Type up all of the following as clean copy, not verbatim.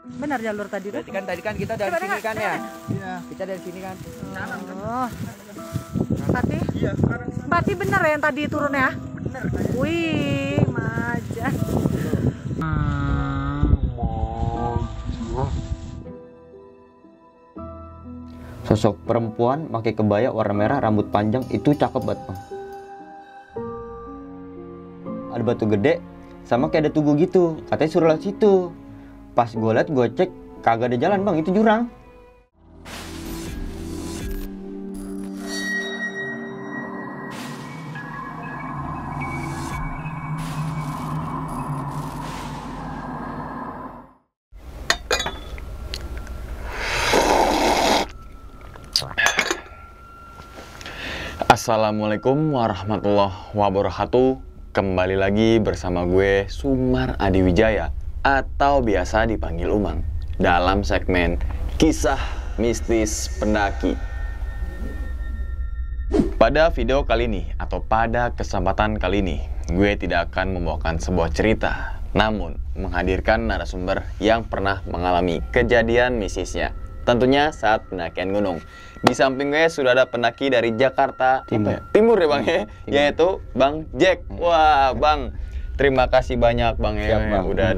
Benar jalur tadi tuh. Berarti kan tadi kan kita dari Coba sini dengar, kan ya? Iya. Kita dari sini kan. Oh. Berarti? Iya, sekarang Berarti benar ya yang tadi turun ya? Benar. Wih, majan. Sosok perempuan pakai kebaya warna merah, rambut panjang, itu cakep banget bang. Ada batu gede, sama kayak ada tugu gitu. Katanya suruh lewat situ. Pas gue liat, gue cek, kagak ada jalan bang, itu jurang. Assalamualaikum warahmatullahi wabarakatuh. Kembali lagi bersama gue Sumar Adiwijaya atau biasa dipanggil Umang dalam segmen Kisah Mistis Pendaki. Pada video kali ini atau pada kesempatan kali ini, gue tidak akan membawakan sebuah cerita, namun menghadirkan narasumber yang pernah mengalami kejadian mistisnya, tentunya saat pendakian gunung. Di samping gue sudah ada pendaki dari Jakarta Timur ya bang ya, yaitu Bang Jack. Wah bang, terima kasih banyak bang ya. Siap, bang. Udah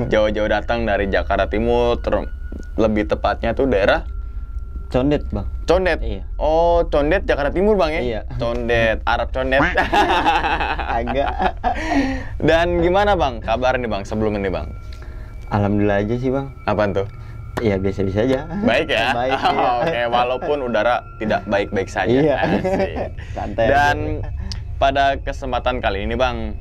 jauh-jauh datang dari Jakarta Timur, lebih tepatnya tuh daerah Condet bang. Condet. Iya. Oh Condet Jakarta Timur bang ya. Iya. Condet, Arab Condet. Agak. Dan gimana bang kabar nih bang sebelum ini bang? Alhamdulillah aja sih bang. Apaan tuh? Iya biasa-biasa aja. Baik ya? Baik, iya. Oke, walaupun udara tidak baik-baik saja. Iya. Asik. Santai Dan pada kesempatan kali ini Bang,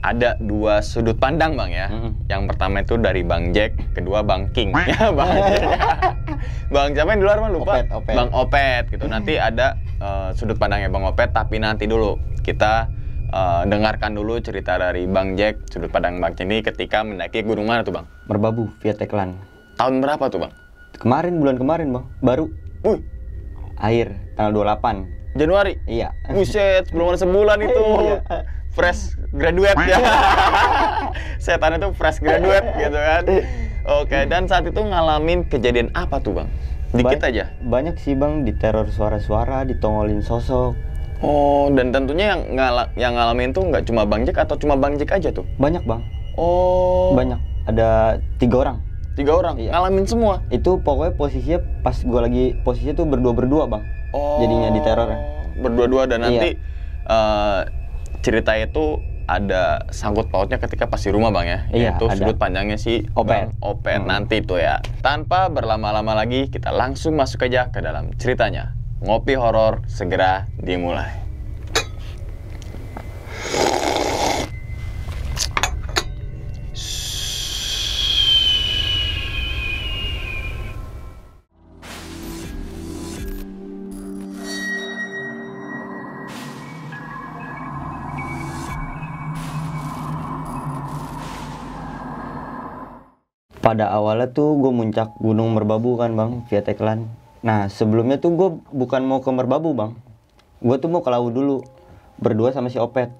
ada dua sudut pandang Bang ya. Yang pertama itu dari Bang Jack, kedua Bang King. Ya Bang Jack. Bang siapa yang di luar Bang lupa? Opet. Bang Opet gitu. Nanti ada sudut pandangnya Bang Opet, tapi nanti dulu kita dengarkan dulu cerita dari Bang Jack, sudut pandang Bang Jack ini ketika mendaki gunung mana tuh Bang? Merbabu via Teklan. Tahun berapa tuh Bang? Bulan kemarin bang, baru. Wih, Akhir tanggal 28. Januari? Iya. Buset, belum ada sebulan itu. Iya. Fresh graduate ya. Setan itu fresh graduate gitu kan. Oke, dan saat itu ngalamin kejadian apa tuh bang? Dikit aja. Banyak sih bang, diteror suara-suara, ditongolin sosok. Oh, dan tentunya yang ngalamin tuh nggak cuma Bang Jack atau cuma Bang Jack aja tuh? Banyak bang, Oh. banyak. Ada 3 orang. 3 orang? Iya. Ngalamin semua? Itu pokoknya posisinya pas gue lagi posisinya tuh berdua bang. Oh. Jadinya diteror. Berdua-dua dan Iya. nanti cerita itu ada sangkut pautnya ketika pas di rumah bang ya, Iya, yaitu ada. sudut pandangnya si Opet. Bang Opet nanti itu ya. Tanpa berlama-lama lagi kita langsung masuk aja ke dalam ceritanya. Ngopi horor segera dimulai. Pada awalnya tuh gue muncak Gunung Merbabu kan bang, via Teklan. Nah sebelumnya tuh gue bukan mau ke Merbabu bang, gue tuh mau ke Lawu dulu, berdua sama si Opet.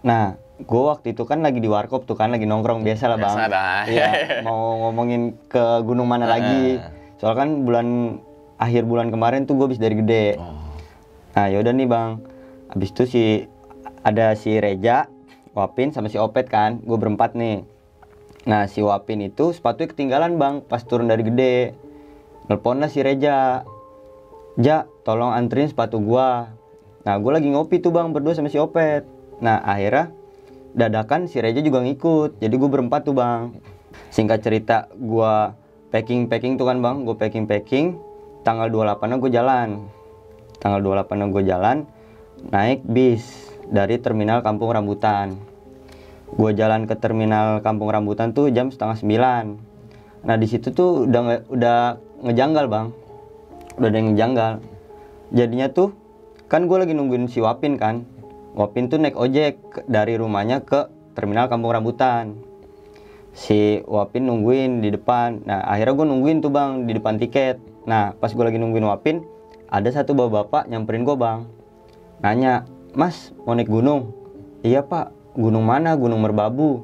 Nah gue waktu itu kan lagi di warkop tuh kan, lagi nongkrong biasa lah bang. Biasa dah. Iya, mau ngomongin ke gunung mana lagi. Soalnya kan akhir bulan kemarin tuh gue habis dari Gede. Nah yaudah nih bang, habis itu ada si Reja, Wapin sama si Opet kan, gue berempat nih. Nah si Wapin itu sepatunya ketinggalan bang pas turun dari Gede. Nelpon lah si Reja, Ja tolong anterin sepatu gua. Nah gue lagi ngopi tuh bang berdua sama si Opet. Nah akhirnya dadakan si Reja juga ngikut, jadi gue berempat tuh bang. Singkat cerita gue packing tuh kan bang, gue packing. Tanggal 28-nya gue jalan naik bis dari terminal Kampung Rambutan. Gue jalan ke terminal Kampung Rambutan tuh jam 8:30. Nah di situ tuh udah ngejanggal bang, udah ada yang ngejanggal. Jadinya tuh kan gue lagi nungguin si Wapin kan. Wapin tuh naik ojek dari rumahnya ke terminal Kampung Rambutan. Si Wapin nungguin di depan. Nah akhirnya gue nungguin tuh bang di depan tiket. Nah pas gue lagi nungguin Wapin, ada satu bapak nyamperin gue bang, nanya, "Mas mau naik gunung?" "Iya pak." "Gunung mana?" "Gunung Merbabu."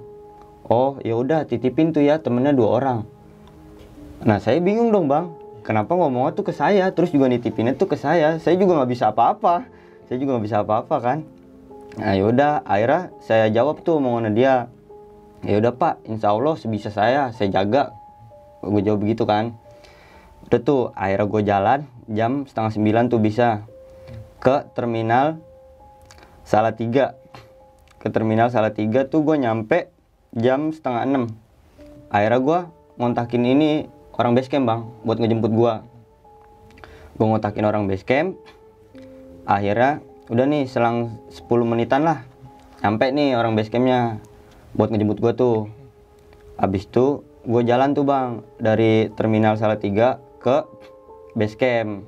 Oh ya udah titipin tuh ya, temennya 2 orang. Nah saya bingung dong bang, kenapa ngomongnya tuh ke saya, terus juga nitipinnya tuh ke saya juga nggak bisa apa-apa, kan. Nah yaudah, akhirnya saya jawab tuh omongannya dia, ya udah pak, insya Allah sebisa saya jaga, gue jawab begitu kan. Udah tuh akhirnya gue jalan jam 8:30 tuh bisa ke terminal Salatiga. Ke terminal Salatiga tuh gue nyampe jam 5:30. Akhirnya gue ngontakin ini orang basecamp bang, buat ngejemput gue. Gue ngontakin orang basecamp. Akhirnya udah nih selang 10 menitan lah, nyampe nih orang basecampnya buat ngejemput gue tuh. Abis itu gue jalan tuh bang dari terminal Salatiga ke basecamp.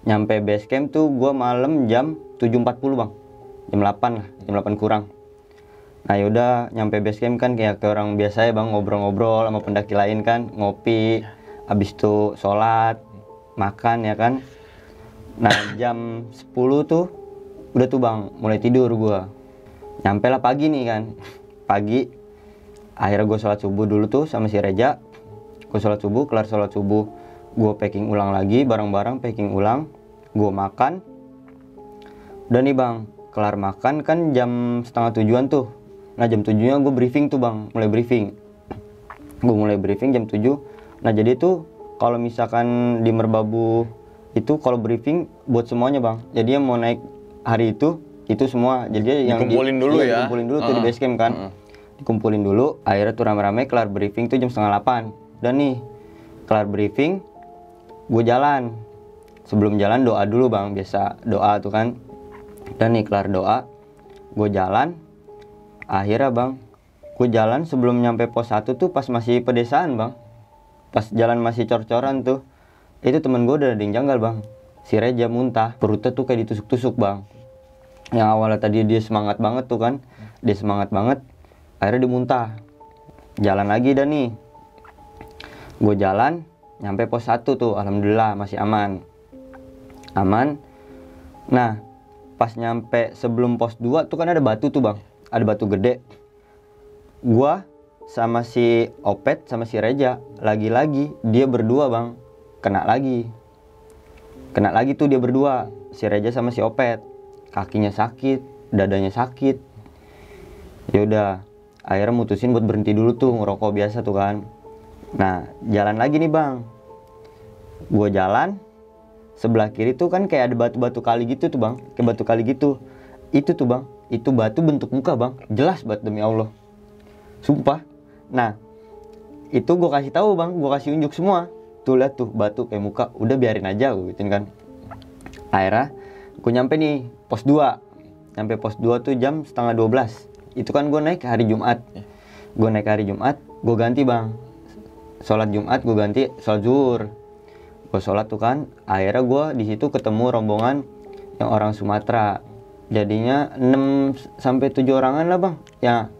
Nyampe basecamp tuh gue malam jam 7.40 bang, jam 8 lah, jam 8 kurang. Nah yaudah nyampe basecamp kan kayak orang biasa ya bang, ngobrol-ngobrol sama pendaki lain kan, ngopi, abis itu sholat, makan ya kan. Nah jam 10 tuh udah tuh bang mulai tidur gua. Nyampe lah pagi nih kan, pagi akhirnya gue sholat subuh dulu tuh sama si Reja. Gue sholat subuh, kelar sholat subuh gue packing ulang lagi, barang-barang packing ulang, gue makan. Udah nih bang, kelar makan kan jam 6:30 tuh. Nah jam 7-nya gue briefing tuh bang, mulai briefing. Gue mulai briefing jam 7. Nah jadi tuh kalau misalkan di Merbabu itu kalau briefing buat semuanya bang. Jadi yang mau naik hari itu semua. Jadi yang dikumpulin dulu ya. Dikumpulin dulu tuh di basecamp kan. Dikumpulin dulu, akhirnya tuh rame-rame kelar briefing tuh jam 7:30. Dan nih kelar briefing gue jalan. Sebelum jalan doa dulu bang, biasa doa tuh kan. Dan nih kelar doa gue jalan. Akhirnya bang, gue jalan sebelum nyampe pos 1 tuh pas masih pedesaan bang, pas jalan masih cor-coran tuh, itu temen gue udah ada yang janggal bang. Si Reja muntah, perutnya tuh kayak ditusuk-tusuk bang. Yang awalnya tadi dia semangat banget tuh kan, dia semangat banget, akhirnya dia muntah. Jalan lagi dah nih, gue jalan nyampe pos 1 tuh, alhamdulillah masih aman. Nah pas nyampe sebelum pos 2 tuh kan ada batu tuh bang, ada batu gede. Gua sama si Opet sama si Reja lagi-lagi dia berdua bang kena lagi tuh dia berdua, si Reja sama si Opet. Kakinya sakit, dadanya sakit. Ya udah akhirnya mutusin buat berhenti dulu tuh ngerokok biasa tuh kan. Nah jalan lagi nih bang, gue jalan sebelah kiri tuh kan kayak ada batu-batu kali gitu tuh bang, kayak batu kali gitu. Itu tuh bang, itu batu bentuk muka bang, jelas banget demi Allah, sumpah. Nah itu gue kasih tahu bang, gue kasih unjuk semua tuh, lihat tuh batu kayak muka, udah biarin aja gue gituin kan. Akhirnya gue nyampe nih pos 2. Nyampe pos 2 tuh jam 11:30. Itu kan gue naik hari Jumat. Gue naik hari Jumat, gue ganti bang, sholat Jumat gue ganti sholat zuhur. Gue sholat tuh kan, akhirnya gue di situ ketemu rombongan yang orang Sumatera. Jadinya 6-7 orangan lah bang. Ya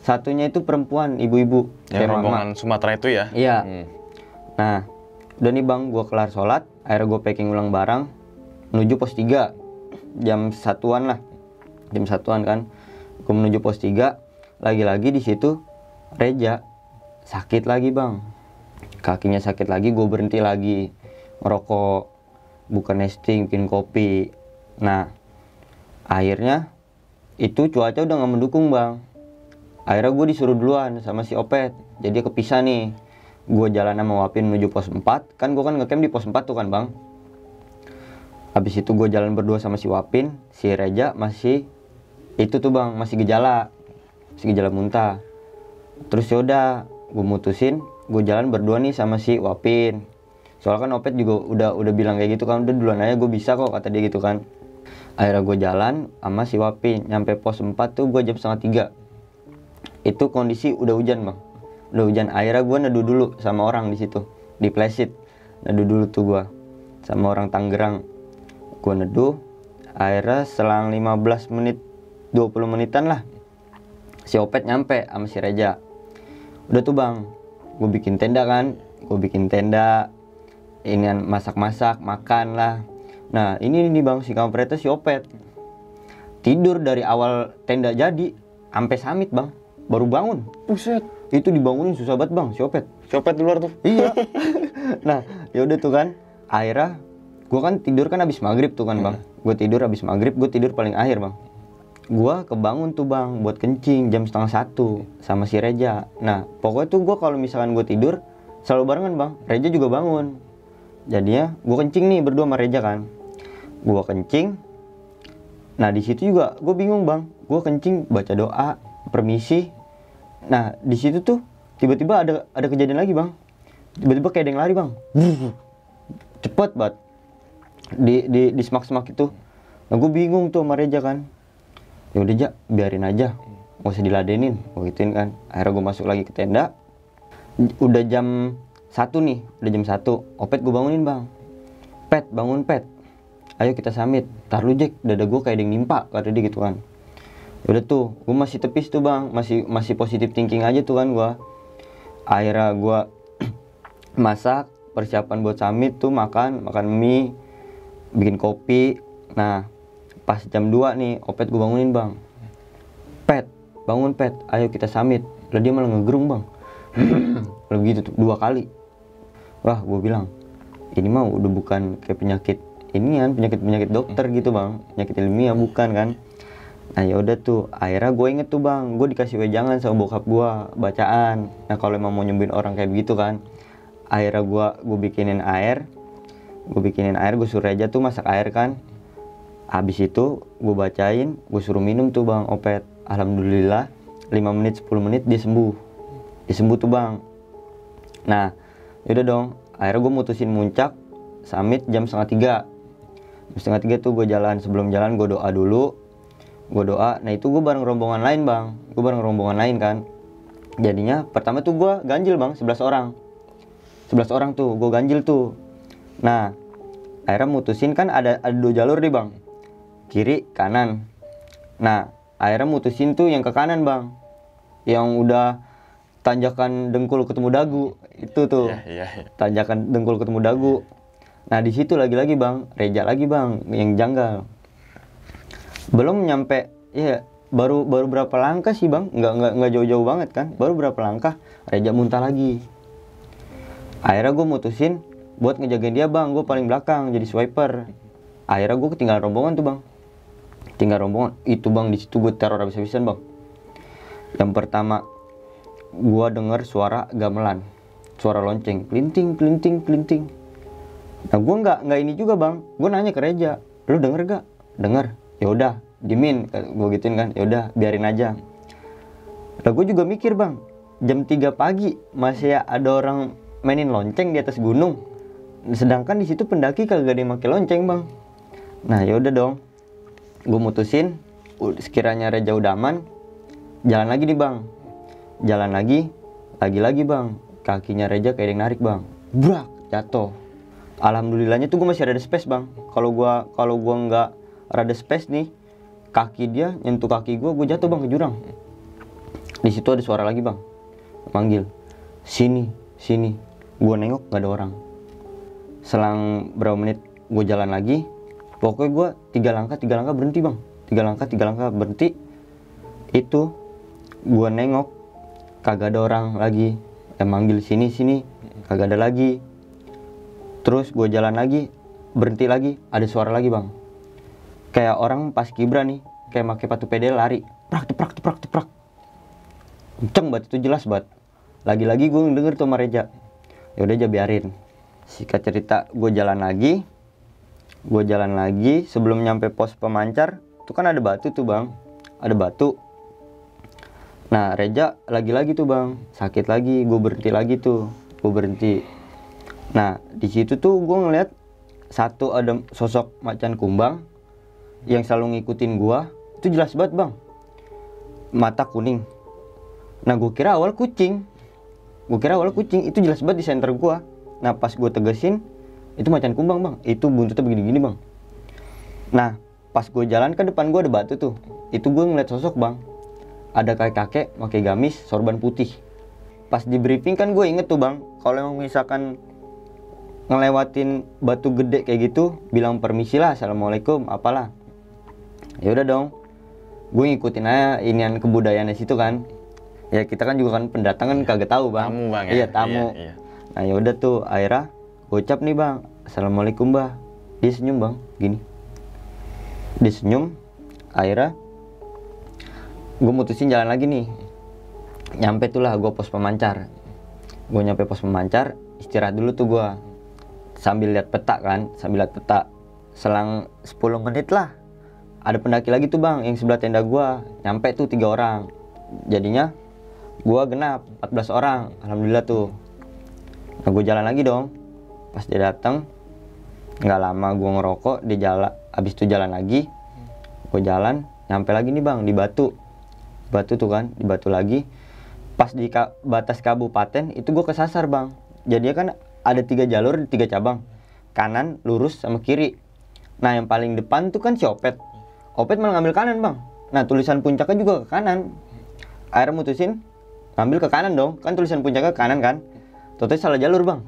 satunya itu perempuan, ibu-ibu. Yang rombongan Sumatera itu ya? Iya. Nah udah nih bang, gue kelar sholat, akhirnya gue packing ulang barang, menuju pos 3. Jam 1-an lah, jam 1-an kan. Gue menuju pos 3, lagi-lagi di situ Reja sakit lagi bang. Kakinya sakit lagi, gue berhenti lagi ngerokok, buka nesting, bikin kopi. Nah akhirnya itu cuaca udah gak mendukung bang. Akhirnya gue disuruh duluan sama si Opet, jadi kepisah nih. Gue jalan sama Wapin menuju pos 4. Kan gue kan ngecamp di pos 4 tuh kan bang. Habis itu gue jalan berdua sama si Wapin. Si Reja masih itu tuh bang, masih gejala muntah. Terus yaudah gue mutusin gue jalan berdua nih sama si Wapin. Soalnya kan Opet juga udah bilang kayak gitu kan, udah duluan aja gue bisa kok, kata dia gitu kan. Akhirnya gue jalan sama si Wapin, nyampe pos 4 tuh gue jam 2:30. Itu kondisi udah hujan bang, udah hujan. Akhirnya gue neduh dulu sama orang di situ di Plesit, neduh dulu tuh gue sama orang Tangerang. Gue neduh, akhirnya selang 15 menit 20 menitan lah si Opet nyampe sama si Reja. Udah tuh bang, gue bikin tenda kan, ini masak-masak, makan lah. Nah ini nih bang, si kampretnya si Opet tidur dari awal tenda jadi sampai summit bang, baru bangun. Buset. Itu dibangunin susah banget bang, si Opet. Copet di luar tuh. Iya. Nah, ya udah tuh kan. Akhirnya gue kan tidur kan habis maghrib tuh kan bang. Gue tidur habis maghrib, gue tidur paling akhir bang. Gue kebangun tuh bang buat kencing jam 12:30 sama si Reja. Nah pokoknya tuh gue kalau misalkan gue tidur selalu barengan bang. Reja juga bangun. Jadinya gue kencing nih berdua sama Reja kan. Gue kencing. Nah di situ juga gue bingung bang. Gue kencing baca doa, permisi. Nah di situ tuh tiba-tiba ada kejadian lagi bang. Tiba-tiba kayak ada yang lari bang. Cepet banget. Di semak-semak itu. Nah gue bingung tuh sama Reja kan. Ya udah aja, biarin aja, nggak usah diladenin, gue gituin kan. Akhirnya gue masuk lagi ke tenda. Udah jam 1 nih, udah jam 1. Opet gue bangunin bang. Pet, bangun Pet. Ayo kita summit. Tar lu Jack, dada gue kayak ada yang nimpa, kata dia gitu kan. Ya udah tuh, gue masih tepis tuh bang, masih positive thinking aja tuh kan gue. Akhirnya gue masak, persiapan buat summit tuh makan mie, bikin kopi. Nah pas jam 2 nih, Opet gue bangunin bang. Pet, bangun Pet, ayo kita summit. Lah dia malah ngegerung bang. Lebih gitu tuh, 2 kali. Wah gue bilang, ini mah udah bukan kayak penyakit ini kan, penyakit dokter gitu bang. Penyakit ilmiah bukan kan. Nah ya udah tuh, akhirnya gue inget tuh bang, gue dikasih wejangan sama bokap gue, bacaan. Nah kalau emang mau nyembuhin orang kayak begitu kan. Akhirnya gue bikinin air. Gue suruh Reja tuh masak air kan. Habis itu gue bacain, gue suruh minum tuh bang Opet. Alhamdulillah 5 menit 10 menit dia sembuh tuh bang. Nah yaudah dong, akhirnya gue mutusin muncak summit jam 2:30. Jam 2:30 tuh gue jalan. Sebelum jalan gue doa dulu. Nah itu gue bareng rombongan lain bang. Kan. Jadinya pertama tuh gue ganjil bang, 11 orang tuh gue ganjil tuh. Nah akhirnya mutusin kan ada 2 jalur nih bang, kiri kanan. Nah akhirnya mutusin tuh yang ke kanan bang, yang udah tanjakan dengkul ketemu dagu itu tuh. Tanjakan dengkul ketemu dagu. Nah di situ lagi bang, Reja lagi bang yang janggal. Belum nyampe, ya baru berapa langkah sih bang, nggak jauh-jauh banget kan, baru berapa langkah Reja muntah lagi. Akhirnya gue mutusin buat ngejagain dia bang, gue paling belakang jadi swiper. Akhirnya gue ketinggalan rombongan tuh bang. Itu bang, di situ gue teror habis-habisan bang. Yang pertama gue denger suara gamelan, suara lonceng, kelinting. Nah gue nggak ini juga bang, gue nanya ke Reja, lu denger gak? Denger. Ya udah, dimin, gue gituin kan. Ya udah, biarin aja. Nah gue juga mikir bang, jam 3 pagi masih ada orang mainin lonceng di atas gunung. Sedangkan di situ pendaki kagak ada yang pakai lonceng bang. Nah ya udah dong, gue mutusin sekiranya Reja udah aman, jalan lagi nih bang. Jalan lagi bang, kakinya Reja kayak ada yang narik bang. Brak, jatuh. Alhamdulillahnya tuh gue masih ada space bang. Kalau gua nggak rada space nih, kaki dia nyentuh kaki gue jatuh bang ke jurang. Di situ ada suara lagi bang, manggil, sini. Gue nengok nggak ada orang. Selang berapa menit gue jalan lagi, pokoknya gue 3 langkah berhenti bang. 3 langkah berhenti. Itu gue nengok, kagak ada orang lagi. Yang manggil sini, kagak ada lagi. Terus gue jalan lagi, berhenti lagi, ada suara lagi bang. Kayak orang pas kibra nih, kayak pakai sepatu pedal lari, teprak. Kenceng banget itu, jelas banget. Lagi-lagi gue denger tuh sama Reja. Ya udah aja biarin. Singkat cerita, gue jalan lagi. Sebelum nyampe pos pemancar, itu kan ada batu tuh bang, ada batu. Nah Reja lagi tuh bang, sakit lagi. Gue berhenti. Nah di situ tuh gue ngeliat satu ada sosok macan kumbang yang selalu ngikutin gue. Itu jelas banget bang, mata kuning. Nah gue kira awal kucing, itu jelas banget di center gue. Nah pas gue tegesin, itu macan kumbang bang, itu buntutnya begini-gini bang. Nah pas gue jalan ke depan gue ada batu tuh, itu gue ngeliat sosok bang, ada kakek pakai gamis sorban putih. Pas di briefing kan gue inget tuh bang, kalau emang misalkan ngelewatin batu gede kayak gitu, bilang permisi lah, assalamualaikum, apalah. Ya udah dong, gue ngikutin aja inian kebudayaan di situ kan. Ya kita kan juga kan pendatang kan kagak tahu bang. Tamu bang ya? Iya tamu. Iya. Nah ya udah tuh akhirnya gocap nih bang, assalamualaikum mbah. Dia senyum bang, gini. Dia senyum, akhirnya gue mutusin jalan lagi nih. Nyampe tuh lah gue pos pemancar. Gue nyampe pos pemancar, istirahat dulu tuh gue. Sambil lihat peta kan, sambil lihat peta. Selang 10 menit lah, ada pendaki lagi tuh bang, yang sebelah tenda gue. Nyampe tuh 3 orang. Jadinya gue genap 14 orang, alhamdulillah tuh. Nah gue jalan lagi dong. Pas dia datang, nggak lama gue ngerokok, dia jalan. Abis itu jalan lagi, gue jalan, nyampe lagi nih bang di Batu. Batu tuh kan, di Batu lagi. Pas di batas kabupaten itu gue kesasar bang. Jadinya kan ada 3 jalur, 3 cabang, kanan, lurus, sama kiri. Nah yang paling depan tuh kan si Opet. Opet malah ngambil kanan bang. Nah tulisan puncaknya juga ke kanan. Akhirnya mutusin ngambil ke kanan dong, kan tulisan puncaknya ke kanan kan. Totalnya salah jalur bang,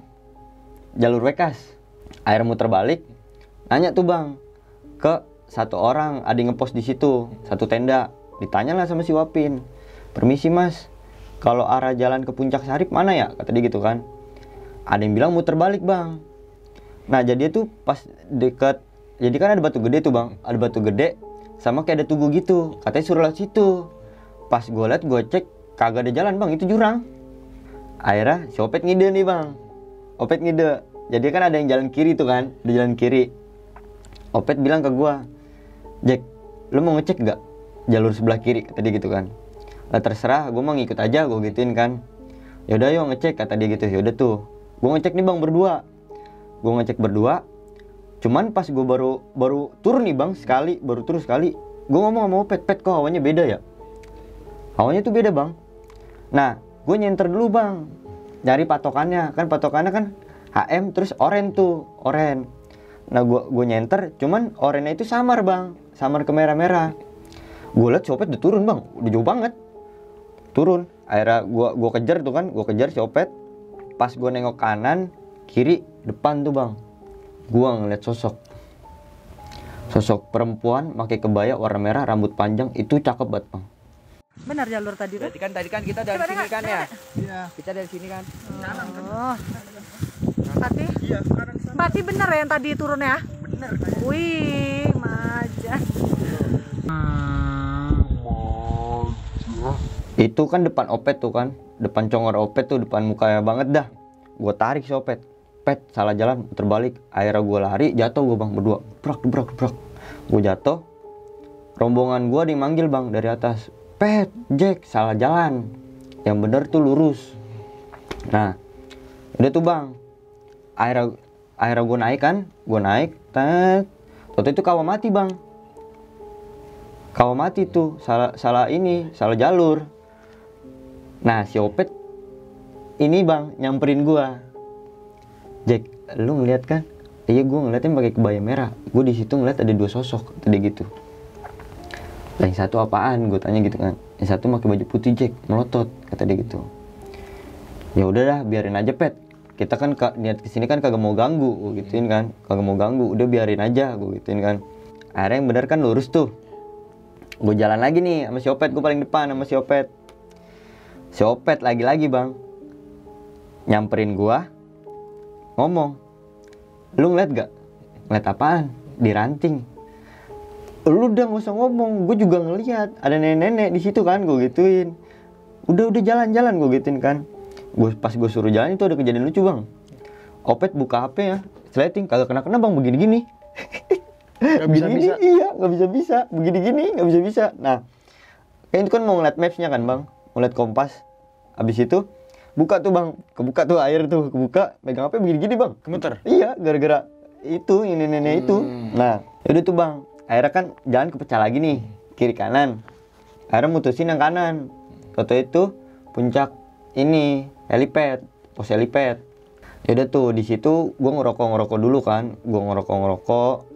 jalur Wekas. Akhirnya muter balik, nanya tuh bang ke satu orang, ada yang ngepost di situ, satu tenda. Ditanya lah sama si Wapin, permisi mas, kalau arah jalan ke Puncak Sarip mana ya? Kata dia gitu kan. Ada yang bilang muter balik bang. Nah jadi tuh pas deket, jadi kan ada batu gede tuh bang, ada batu gede sama kayak ada tugu gitu. Katanya suruh lewat situ. Pas gue liat, gue cek, kagak ada jalan bang, itu jurang. Akhirnya si Opet ngide nih bang. Opet ngide. Jadi kan ada yang jalan kiri tuh kan, ada jalan kiri. Opet bilang ke gue, Jack, lu mau ngecek gak jalur sebelah kiri? Kata dia gitu kan. Lah terserah, gue mau ngikut aja, gue gituin kan. Yaudah yuk ngecek, kata dia gitu. Yaudah tuh, gue ngecek nih bang berdua. Gue ngecek berdua. Cuman pas gue baru turun nih bang sekali, baru turun sekali. Gue ngomong sama Opet, Pet kok hawanya beda ya? Hawanya tuh beda bang. Nah, gue nyenter dulu bang, nyari patokannya. Kan patokannya kan HM terus oren tuh, oren. Nah gue nyenter, cuman orennya itu samar bang, samar ke merah-merah. Gue liat si Opet udah turun bang, udah jauh banget. Turun, akhirnya gue kejar tuh kan, gue kejar si Opet. Pas gue nengok kanan, kiri, depan tuh bang, gue ngeliat sosok perempuan pakai kebaya warna merah, rambut panjang, itu cakep banget bang. Benar jalur tadi tuh? Berarti kan tadi kan kita dari Coba sini dengar, kan ya? Iya. Kita dari sini kan. Oh. Berarti? Iya, sekarang sana. Berarti benar ya yang tadi turunnya? Bener. Wih, majas. Itu kan depan Opet tuh kan, depan congor Opet tuh, depan mukanya banget dah. Gue tarik si Opet, Pet salah jalan, terbalik. Akhirnya gue lari, jatuh gue bang berdua, brak. Gue jatuh, rombongan gue ada yang manggil bang dari atas, Pet, Jack salah jalan, yang bener tuh lurus. Nah, udah tuh bang, akhirnya gue naik kan, tet, waktu itu kawah mati bang. Kawah mati tuh, salah jalur. Nah si Opet ini bang nyamperin gua, Jack, lu ngeliat kan? Iya gua ngeliatnya pakai kebaya merah. Gua di situ ngeliat ada 2 sosok, tadi gitu. Lah yang satu apaan? Gua tanya gitu kan. Yang satu pakai baju putih Jack, melotot, kata dia gitu. Ya udah dah, biarin aja Pet. Kita kan niat kesini kan kagak mau ganggu, gua gituin kan. Kagak mau ganggu, udah biarin aja, gua gituin kan. Akhirnya yang bener kan lurus tuh. Gue jalan lagi nih sama si Opet, gue paling depan sama si Opet. Si Opet lagi-lagi bang nyamperin gua, ngomong, lu ngeliat gak? Ngeliat apaan? Di ranting. Lu udah gak usah ngomong, gue juga ngeliat ada nenek-nenek di situ kan, gue gituin. Udah jalan-jalan, gue gituin kan. Pas gue suruh jalan itu ada kejadian lucu bang. Opet buka HP ya, sleting, kagak kena bang, begini-gini. Gak bisa-bisa. Iya, gak bisa-bisa. Begini-gini, gak bisa-bisa. Nah, kayak itu kan mau ngeliat mapsnya kan bang, ngeliat kompas. Abis itu buka tuh bang, kebuka tuh air tuh, kebuka, megang HP begini-gini bang. Kemuter? Iya, gara-gara itu, ini nenek itu. Nah, yaudah tuh bang, akhirnya kan jalan kepecah lagi nih, kiri kanan. Akhirnya mutusin yang kanan. Toto itu puncak ini, helipad, pos helipad. Yaudah tuh, di situ gue ngerokok dulu kan. Gue ngerokok,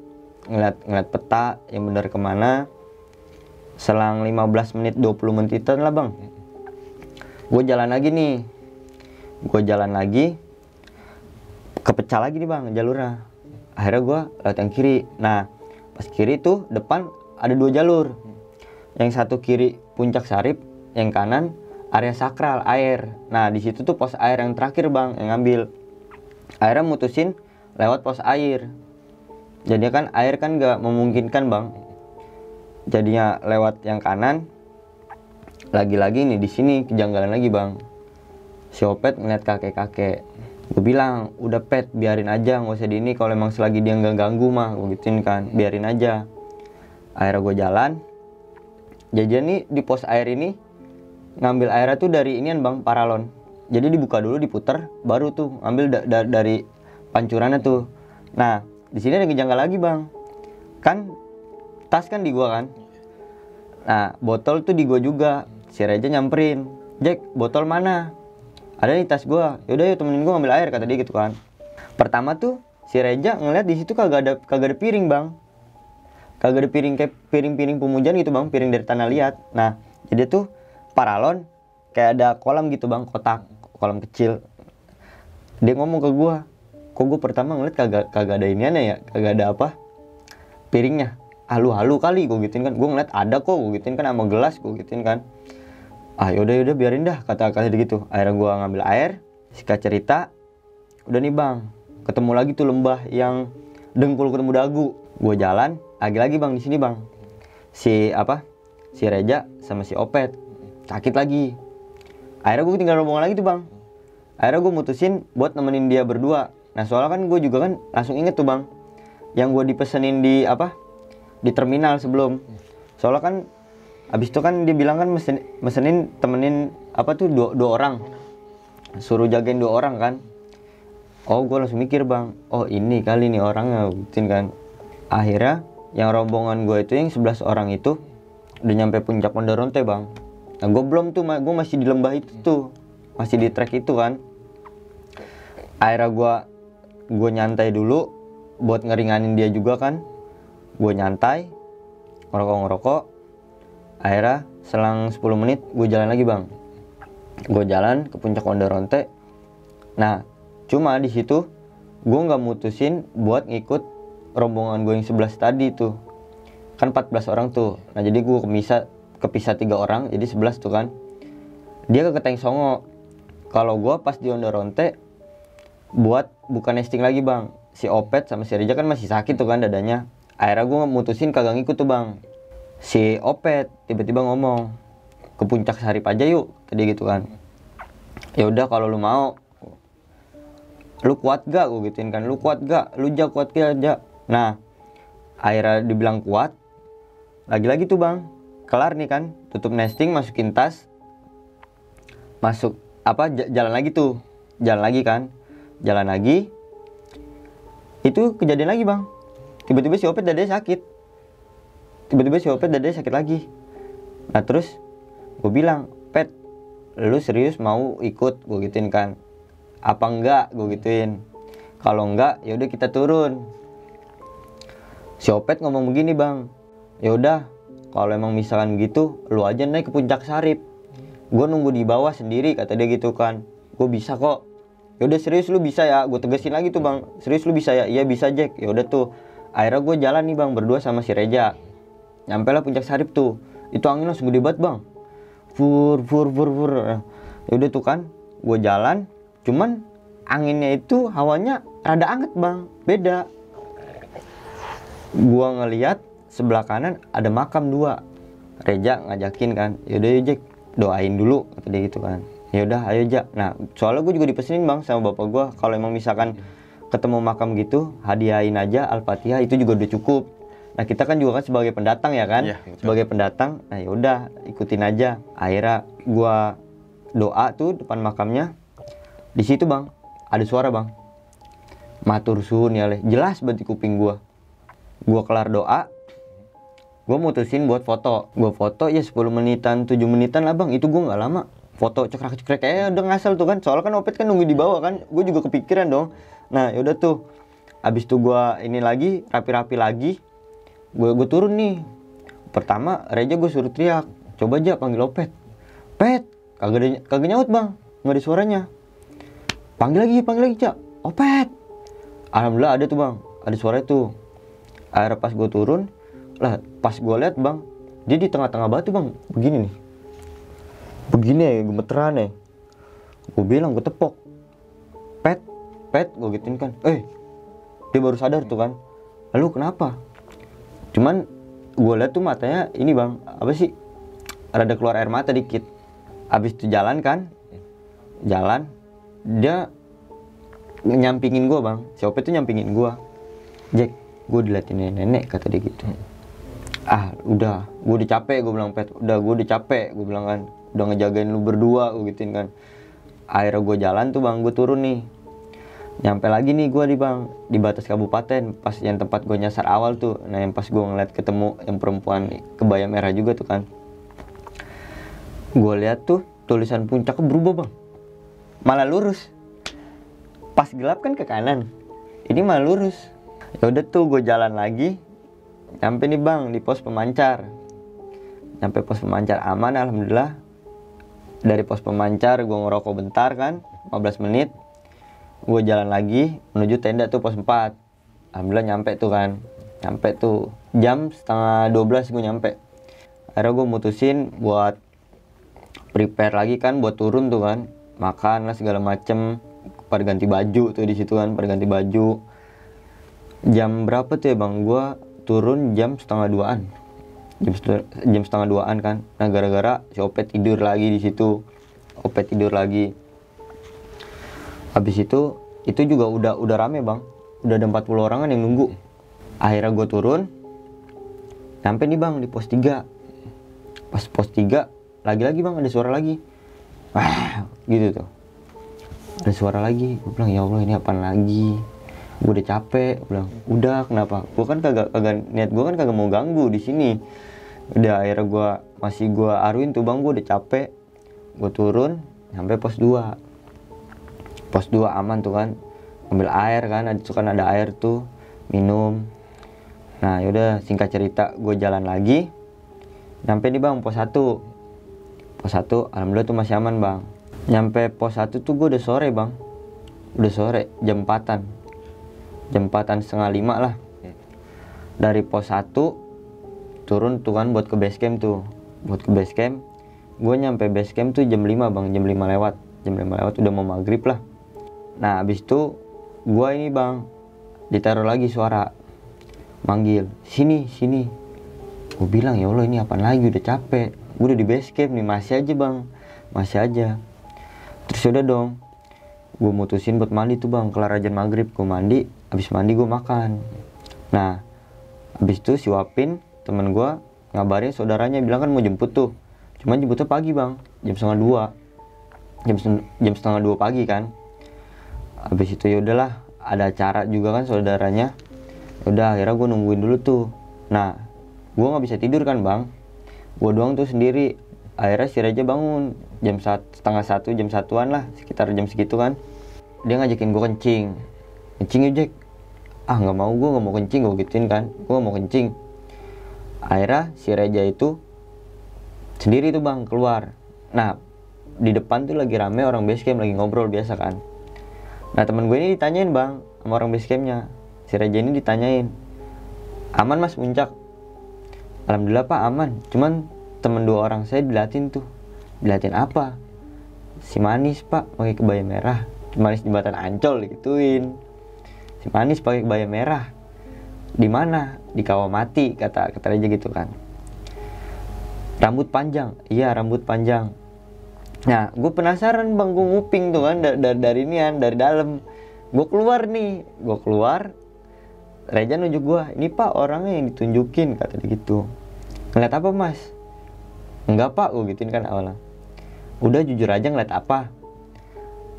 ngeliat peta yang benar kemana. Selang 15 menit 20 menitan lah bang, gue jalan lagi nih, kepecah lagi nih bang jalurnya. Akhirnya gue lewat yang kiri. Nah pas kiri tuh depan ada 2 jalur, yang satu kiri Puncak Sarip, yang kanan area sakral air. Nah di situ tuh pos air yang terakhir bang yang ngambil. Akhirnya mutusin lewat pos air. Jadinya kan air kan gak memungkinkan bang. Jadinya lewat yang kanan. Lagi-lagi nih di sini kejanggalan lagi bang. Si Opet ngeliat kakek-kakek. Gue bilang udah Pet biarin aja, nggak usah di ini. Kalau emang selagi dia nggak ganggu mah gue gituin kan, biarin aja. Akhirnya gue jalan. Jajan nih di pos air ini ngambil airnya tuh dari inian bang, paralon. Jadi dibuka dulu, diputer, baru tuh ambil dari pancurannya tuh. Nah di sini ada kejanggalan lagi bang. Kan tas kan di gua kan. Nah botol tuh di gua juga. Si Reja nyamperin, Jack botol mana? Ada di tas gua. Yaudah yuk temenin gua ngambil air kata dia gitu kan. Pertama tuh si Reja ngeliat di situ kagak ada piring bang. Kagak ada piring kayak piring-piring pemujan gitu bang, piring dari tanah liat. Nah jadi tuh paralon kayak ada kolam gitu bang, kotak, kolam kecil. Dia ngomong ke gua, kok gua pertama ngeliat kagak ada iniannya ya, kagak ada apa piringnya. Halu-halu kali gua gituin kan. Gua ngeliat ada kok, gua gituin kan sama gelas, gua gituin kan. Ah yaudah biarin dah kata dia gitu. Akhirnya gua ngambil air, singkat cerita, udah nih bang, ketemu lagi tuh lembah yang dengkul ketemu dagu. Gua jalan, lagi bang di sini bang. Si Reja sama si Opet sakit lagi. Akhirnya gue tinggal rombongan lagi tuh bang. Akhirnya gue mutusin buat nemenin dia berdua. Nah soalnya kan gue juga kan langsung inget tuh bang, yang gue dipesenin di terminal sebelum. Soalnya kan abis itu kan dia bilang kan mesenin temenin dua orang, suruh jagain 2 orang kan. Oh gue langsung mikir bang, oh ini kali nih orangnya gituin kan. Akhirnya yang rombongan gue itu yang 11 orang itu udah nyampe puncak Pondoronte bang. Nah gue belum tuh, gue masih di lembah itu tuh, masih di trek itu kan. Akhirnya gue nyantai dulu buat ngeringanin dia juga kan. Gue nyantai, ngerokok. Akhirnya selang 10 menit gue jalan lagi bang. Gue jalan ke puncak Pondoronte. Nah cuma di situ gue nggak mutusin buat ngikut rombongan gue yang 11 tadi tuh. Kan 14 orang tuh. Nah jadi gue kepisah 3 orang, jadi 11 tuh kan. Dia ke Keteng Songo. Kalau gue pas di Pondoronte buat bukan nesting lagi bang. Si Opet sama si Reja kan masih sakit tuh kan dadanya. Akhirnya gue mutusin kagak ngikut tuh bang. Si Opet tiba-tiba ngomong, ke Puncak Sarip aja yuk tadi gitu kan. Ya udah kalau lu mau. Lu kuat gak? Gue gituin kan. Lu kuat gak? Lu kuat gak? Nah akhirnya dibilang kuat. Lagi-lagi tuh bang, kelar nih kan, tutup nesting, masukin tas, masuk jalan lagi tuh, jalan lagi, itu kejadian lagi bang. Tiba-tiba si Opet dadanya sakit lagi. Nah terus gue bilang, Pet, lu serius mau ikut? Gue gituin kan. Apa enggak? Gue gituin. Kalau enggak, yaudah kita turun. Si Opet ngomong begini bang, yaudah kalau emang misalkan gitu, lu aja naik ke Puncak Sarip. Gue nunggu di bawah sendiri, kata dia gitu kan. Gue bisa kok. Yaudah serius lu bisa ya? Gue tegesin lagi tuh bang, serius lu bisa ya? Iya bisa Jack. Yaudah tuh. Akhirnya gue jalan nih bang, berdua sama si Reja. Nyampe lah Puncak Sarip tuh. Itu angin langsung gede banget bang. Fur. Yaudah tuh kan, gue jalan. Cuman anginnya itu hawanya rada anget bang, beda. Gue ngeliat sebelah kanan ada makam 2. Reja ngajakin kan, yaudah yuk Jack, doain dulu kata dia gitu kan. Yaudah ayo Jack. Nah soalnya gue juga dipesenin bang sama bapak gue, kalau emang misalkan ketemu makam gitu, hadiahin aja Al-Fatihah, itu juga udah cukup. Nah kita kan juga kan sebagai pendatang ya kan, sebagai pendatang. Nah yaudah ikutin aja. Akhirnya gue doa tuh depan makamnya. Di situ bang ada suara bang, matur suhun ya leh, jelas banget di kuping gue. Gue kelar doa, gue mutusin buat foto. Gue foto ya 10 menitan, 7 menitan lah bang. Itu gue gak lama. Foto cekrek kayak udah ngasal tuh kan. Soalnya kan Opet kan nunggu di bawah kan. Gue juga kepikiran dong. Nah yaudah tuh. Abis itu gue ini lagi, rapi-rapi lagi. Gue turun nih. Pertama Reja gue suruh teriak, coba aja panggil Opet. Pet, kagak nyaut bang. Gak ada suaranya. Panggil lagi Cak. Opet. Alhamdulillah ada tuh bang. Ada suara tuh. Akhirnya pas gue turun, lah pas gue lihat bang, dia di tengah-tengah batu bang, begini nih. begini ya, gemeteran ya. Gue bilang, gue tepok, pet, gue gituin kan. Dia baru sadar tuh kan. Lalu kenapa? Cuman gue liat tuh matanya ini bang, apa sih, rada keluar air mata dikit. Abis itu jalan kan, jalan, dia nyampingin gue bang. Si Opet tuh nyampingin gue. Jack, gue diliatin nenek, kata dia gitu. Udah, gue udah capek, gue bilang, Pet, udah gue udah capek, gue bilang kan, udah ngejagain lu berdua, gue gituin kan. Akhirnya gue jalan tuh bang, gue turun nih. Nyampe lagi nih gue di batas kabupaten, pas yang tempat gue nyasar awal tuh. Nah yang pas gue ngeliat ketemu yang perempuan kebaya merah juga tuh kan. Gue lihat tuh tulisan puncaknya berubah bang, malah lurus. Pas gelap kan ke kanan, ini malah lurus. Ya udah tuh gue jalan lagi, nyampe nih bang di pos pemancar. Nyampe pos pemancar aman alhamdulillah. Dari pos pemancar gue ngerokok bentar kan, 15 menit. Gue jalan lagi menuju tenda tuh pos 4. Alhamdulillah nyampe tuh kan. Nyampe tuh jam setengah 12 gue nyampe. Akhirnya gue mutusin buat prepare lagi kan, buat turun tuh kan. Makan lah segala macem. Pada ganti baju tuh di situ kan, pada ganti baju. Jam berapa tuh ya bang? Gue turun jam setengah 2-an. Jam setengah 2-an kan. Nah gara-gara si Opet tidur lagi di situ. Opet tidur lagi. Habis itu juga udah rame bang. Udah ada 40 orangan yang nunggu. Akhirnya gue turun. Sampai nih bang di pos 3. Pas pos 3 lagi-lagi bang ada suara lagi. Wah, gitu tuh. Ada suara lagi. Gue bilang, ya Allah ini apaan lagi? Gue udah capek. Gue bilang, udah kenapa? Gue kan kagak niat gue kan kagak mau ganggu di sini. Udah akhirnya gue aruin tuh bang, gue udah capek. Gue turun sampai pos 2. Pos 2 aman tuh kan. Ambil air kan, ada air tuh, minum. Nah yaudah singkat cerita gue jalan lagi. Nyampe nih bang pos 1. Pos 1 alhamdulillah tuh masih aman bang. Nyampe pos 1 tuh gue udah sore bang. Udah sore, jam 4-an. Jam 4-an setengah 5 lah. Dari pos 1 turun tuh kan buat ke base camp tuh. Buat ke base camp. Gue nyampe base camp tuh jam 5 bang, jam 5 lewat. Jam 5 lewat udah mau maghrib lah. Nah abis itu gue ini bang ditaruh lagi suara manggil, sini. Gue bilang ya Allah ini apaan lagi, udah capek. Gue udah di base camp nih, masih aja bang, masih aja. Terus udah dong, gue mutusin buat mandi tuh bang. Kelar ajan maghrib gue mandi, abis mandi gue makan. Nah abis itu si Wapin temen gue ngabarin saudaranya, bilang kan mau jemput tuh. Cuman jemputnya pagi bang, jam setengah 2. Jam setengah 2 pagi kan. Habis itu ya udahlah, ada acara juga kan saudaranya. Udah akhirnya gue nungguin dulu tuh. Nah gue nggak bisa tidur kan bang, gue doang tuh sendiri. Akhirnya si Reja bangun jam setengah 1, jam 1-an lah, sekitar jam segitu kan. Dia ngajakin gue kencing yuk Jack. Nggak mau, gue nggak mau kencing, gue gituin kan, gue nggak mau kencing. Akhirnya si Reja itu sendiri tuh bang keluar. Nah di depan tuh lagi rame orang base camp lagi ngobrol biasa kan. Nah teman gue ini ditanyain bang sama orang base campnya. Si Reja ini ditanyain, aman mas puncak? Alhamdulillah pak aman. Cuman temen 2 orang saya dilatin tuh. Dilatin apa? Si Manis pak pakai kebaya merah. Si Manis jembatan Ancol digituin. Si Manis pakai kebaya merah. Di mana? Di Kawamati kata Reja gitu kan. Rambut panjang. Iya rambut panjang. Nah gue penasaran bang, gue nguping tuh kan dari dalam. Gue keluar. Reja nunjuk gue, ini pak orangnya yang ditunjukin, kata dia gitu. Ngeliat apa mas? Enggak pak, gue gituin kan awalnya. Udah jujur aja ngeliat apa?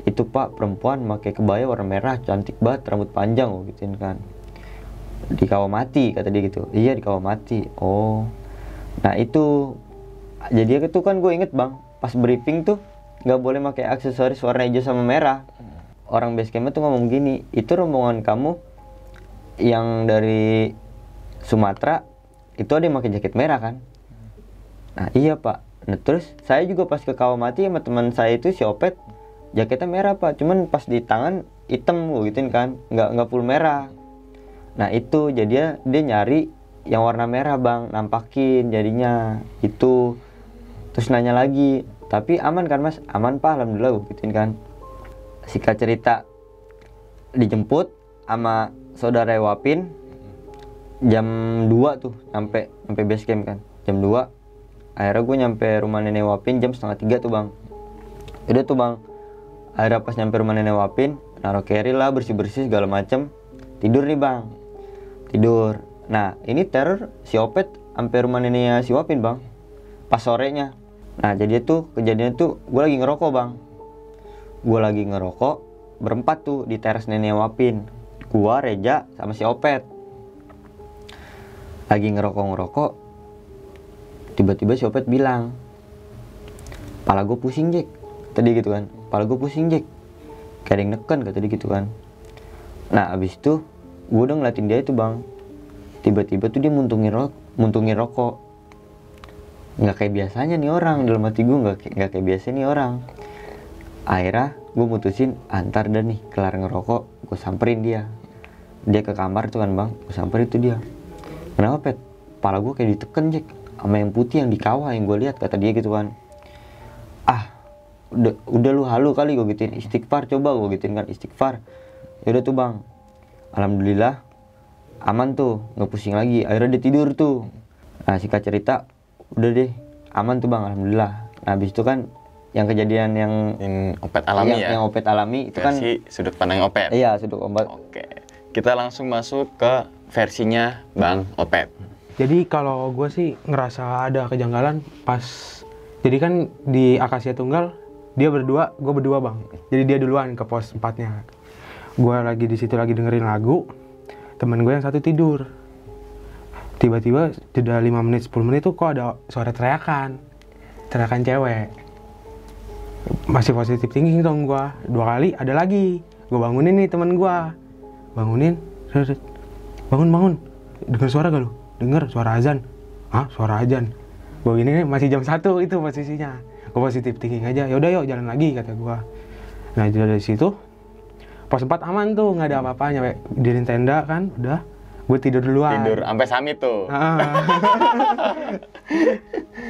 Itu pak perempuan pakai kebaya warna merah, cantik banget, rambut panjang, gue gituin kan. Di Kawamati kata dia gitu. Iya di Kawamati. Oh. Nah itu jadi itu kan gue inget bang, pas briefing tuh nggak boleh pakai aksesoris warna hijau sama merah. Orang base camp tuh ngomong gini, itu rombongan kamu yang dari Sumatera itu ada yang pakai jaket merah kan? Nah iya pak. Nah terus saya juga pas ke Kawamati sama teman saya itu si Opet, jaketnya merah pak, cuman pas di tangan hitam gue gituin kan, nggak full merah. Nah itu jadi dia nyari yang warna merah bang, nampakin jadinya itu. Terus nanya lagi, Tapi aman kan mas? Aman pak, alhamdulillah gue gituin kan. Singkat cerita, dijemput sama saudara Wapin jam 2 tuh sampai base camp kan. Jam 2 akhirnya gue nyampe rumah nenek Wapin jam 2:30 tuh bang. Udah tuh bang, akhirnya pas nyampe rumah nenek Wapin, naruh carry lah, bersih-bersih segala macem. Tidur nih bang, tidur. Nah ini teror si Opet sampai rumah neneknya si Wapin bang, pas sorenya. Nah jadi tuh kejadian tuh gue lagi ngerokok bang. Gue lagi ngerokok berempat tuh di teras nenek Wapin. Gua, Reja, sama si Opet lagi ngerokok. Tiba-tiba si Opet bilang, "Pala gue pusing Jack," tadi gitu kan. "Pala gue pusing Jack, kayak ada yang neken," kata dia gitu kan. Nah abis itu gue udah ngeliatin dia itu bang. Tiba-tiba tuh dia muntungin rokok. Nggak kayak biasanya nih orang, dalam hati gue nggak kayak biasa nih orang. Akhirnya gue mutusin antar dan nih kelar ngerokok, gue samperin dia ke kamar tuh kan bang. Gue samperin itu dia, "Kenapa Pet? Pala gue kayak diteken Jack sama yang putih yang di kawah yang gue lihat," kata dia gitu kan. "Ah udah lu halu kali," gue gituin. "Istighfar coba," gue gituin kan, "istighfar." Yaudah tuh bang, alhamdulillah aman tuh, nggak pusing lagi. Akhirnya dia tidur tuh. Nah singkat cerita udah deh aman tuh bang, alhamdulillah. Nah habis itu kan yang kejadian yang Opet alami ya? Yang Opet alami itu versi kan sudut pandang Opet? Iya, sudut Opet. Oke, kita langsung masuk ke versinya Bang Opet. Jadi kalau gue sih ngerasa ada kejanggalan pas, jadi kan di Akasia Tunggal dia berdua, gue berdua bang. Jadi dia duluan ke pos 4-nya. Gue lagi di situ lagi dengerin lagu, temen gue yang satu tidur. Tiba-tiba jeda 5 menit 10 menit tuh kok ada suara teriakan cewek. Masih positif thinking dong gue. 2 kali ada lagi. Gue bangunin nih temen gue. Bangunin. Bangun. Dengar suara gak lu? Dengar suara azan. Hah? Suara azan? Gue gini masih jam 1 itu posisinya. Gue positif thinking aja. Yaudah yuk jalan lagi kata gue. Nah dari situ pos 4 aman tuh, nggak ada apa-apa, nyampe diriin tenda kan, udah. Gue tidur duluan. Tidur sampai summit tuh.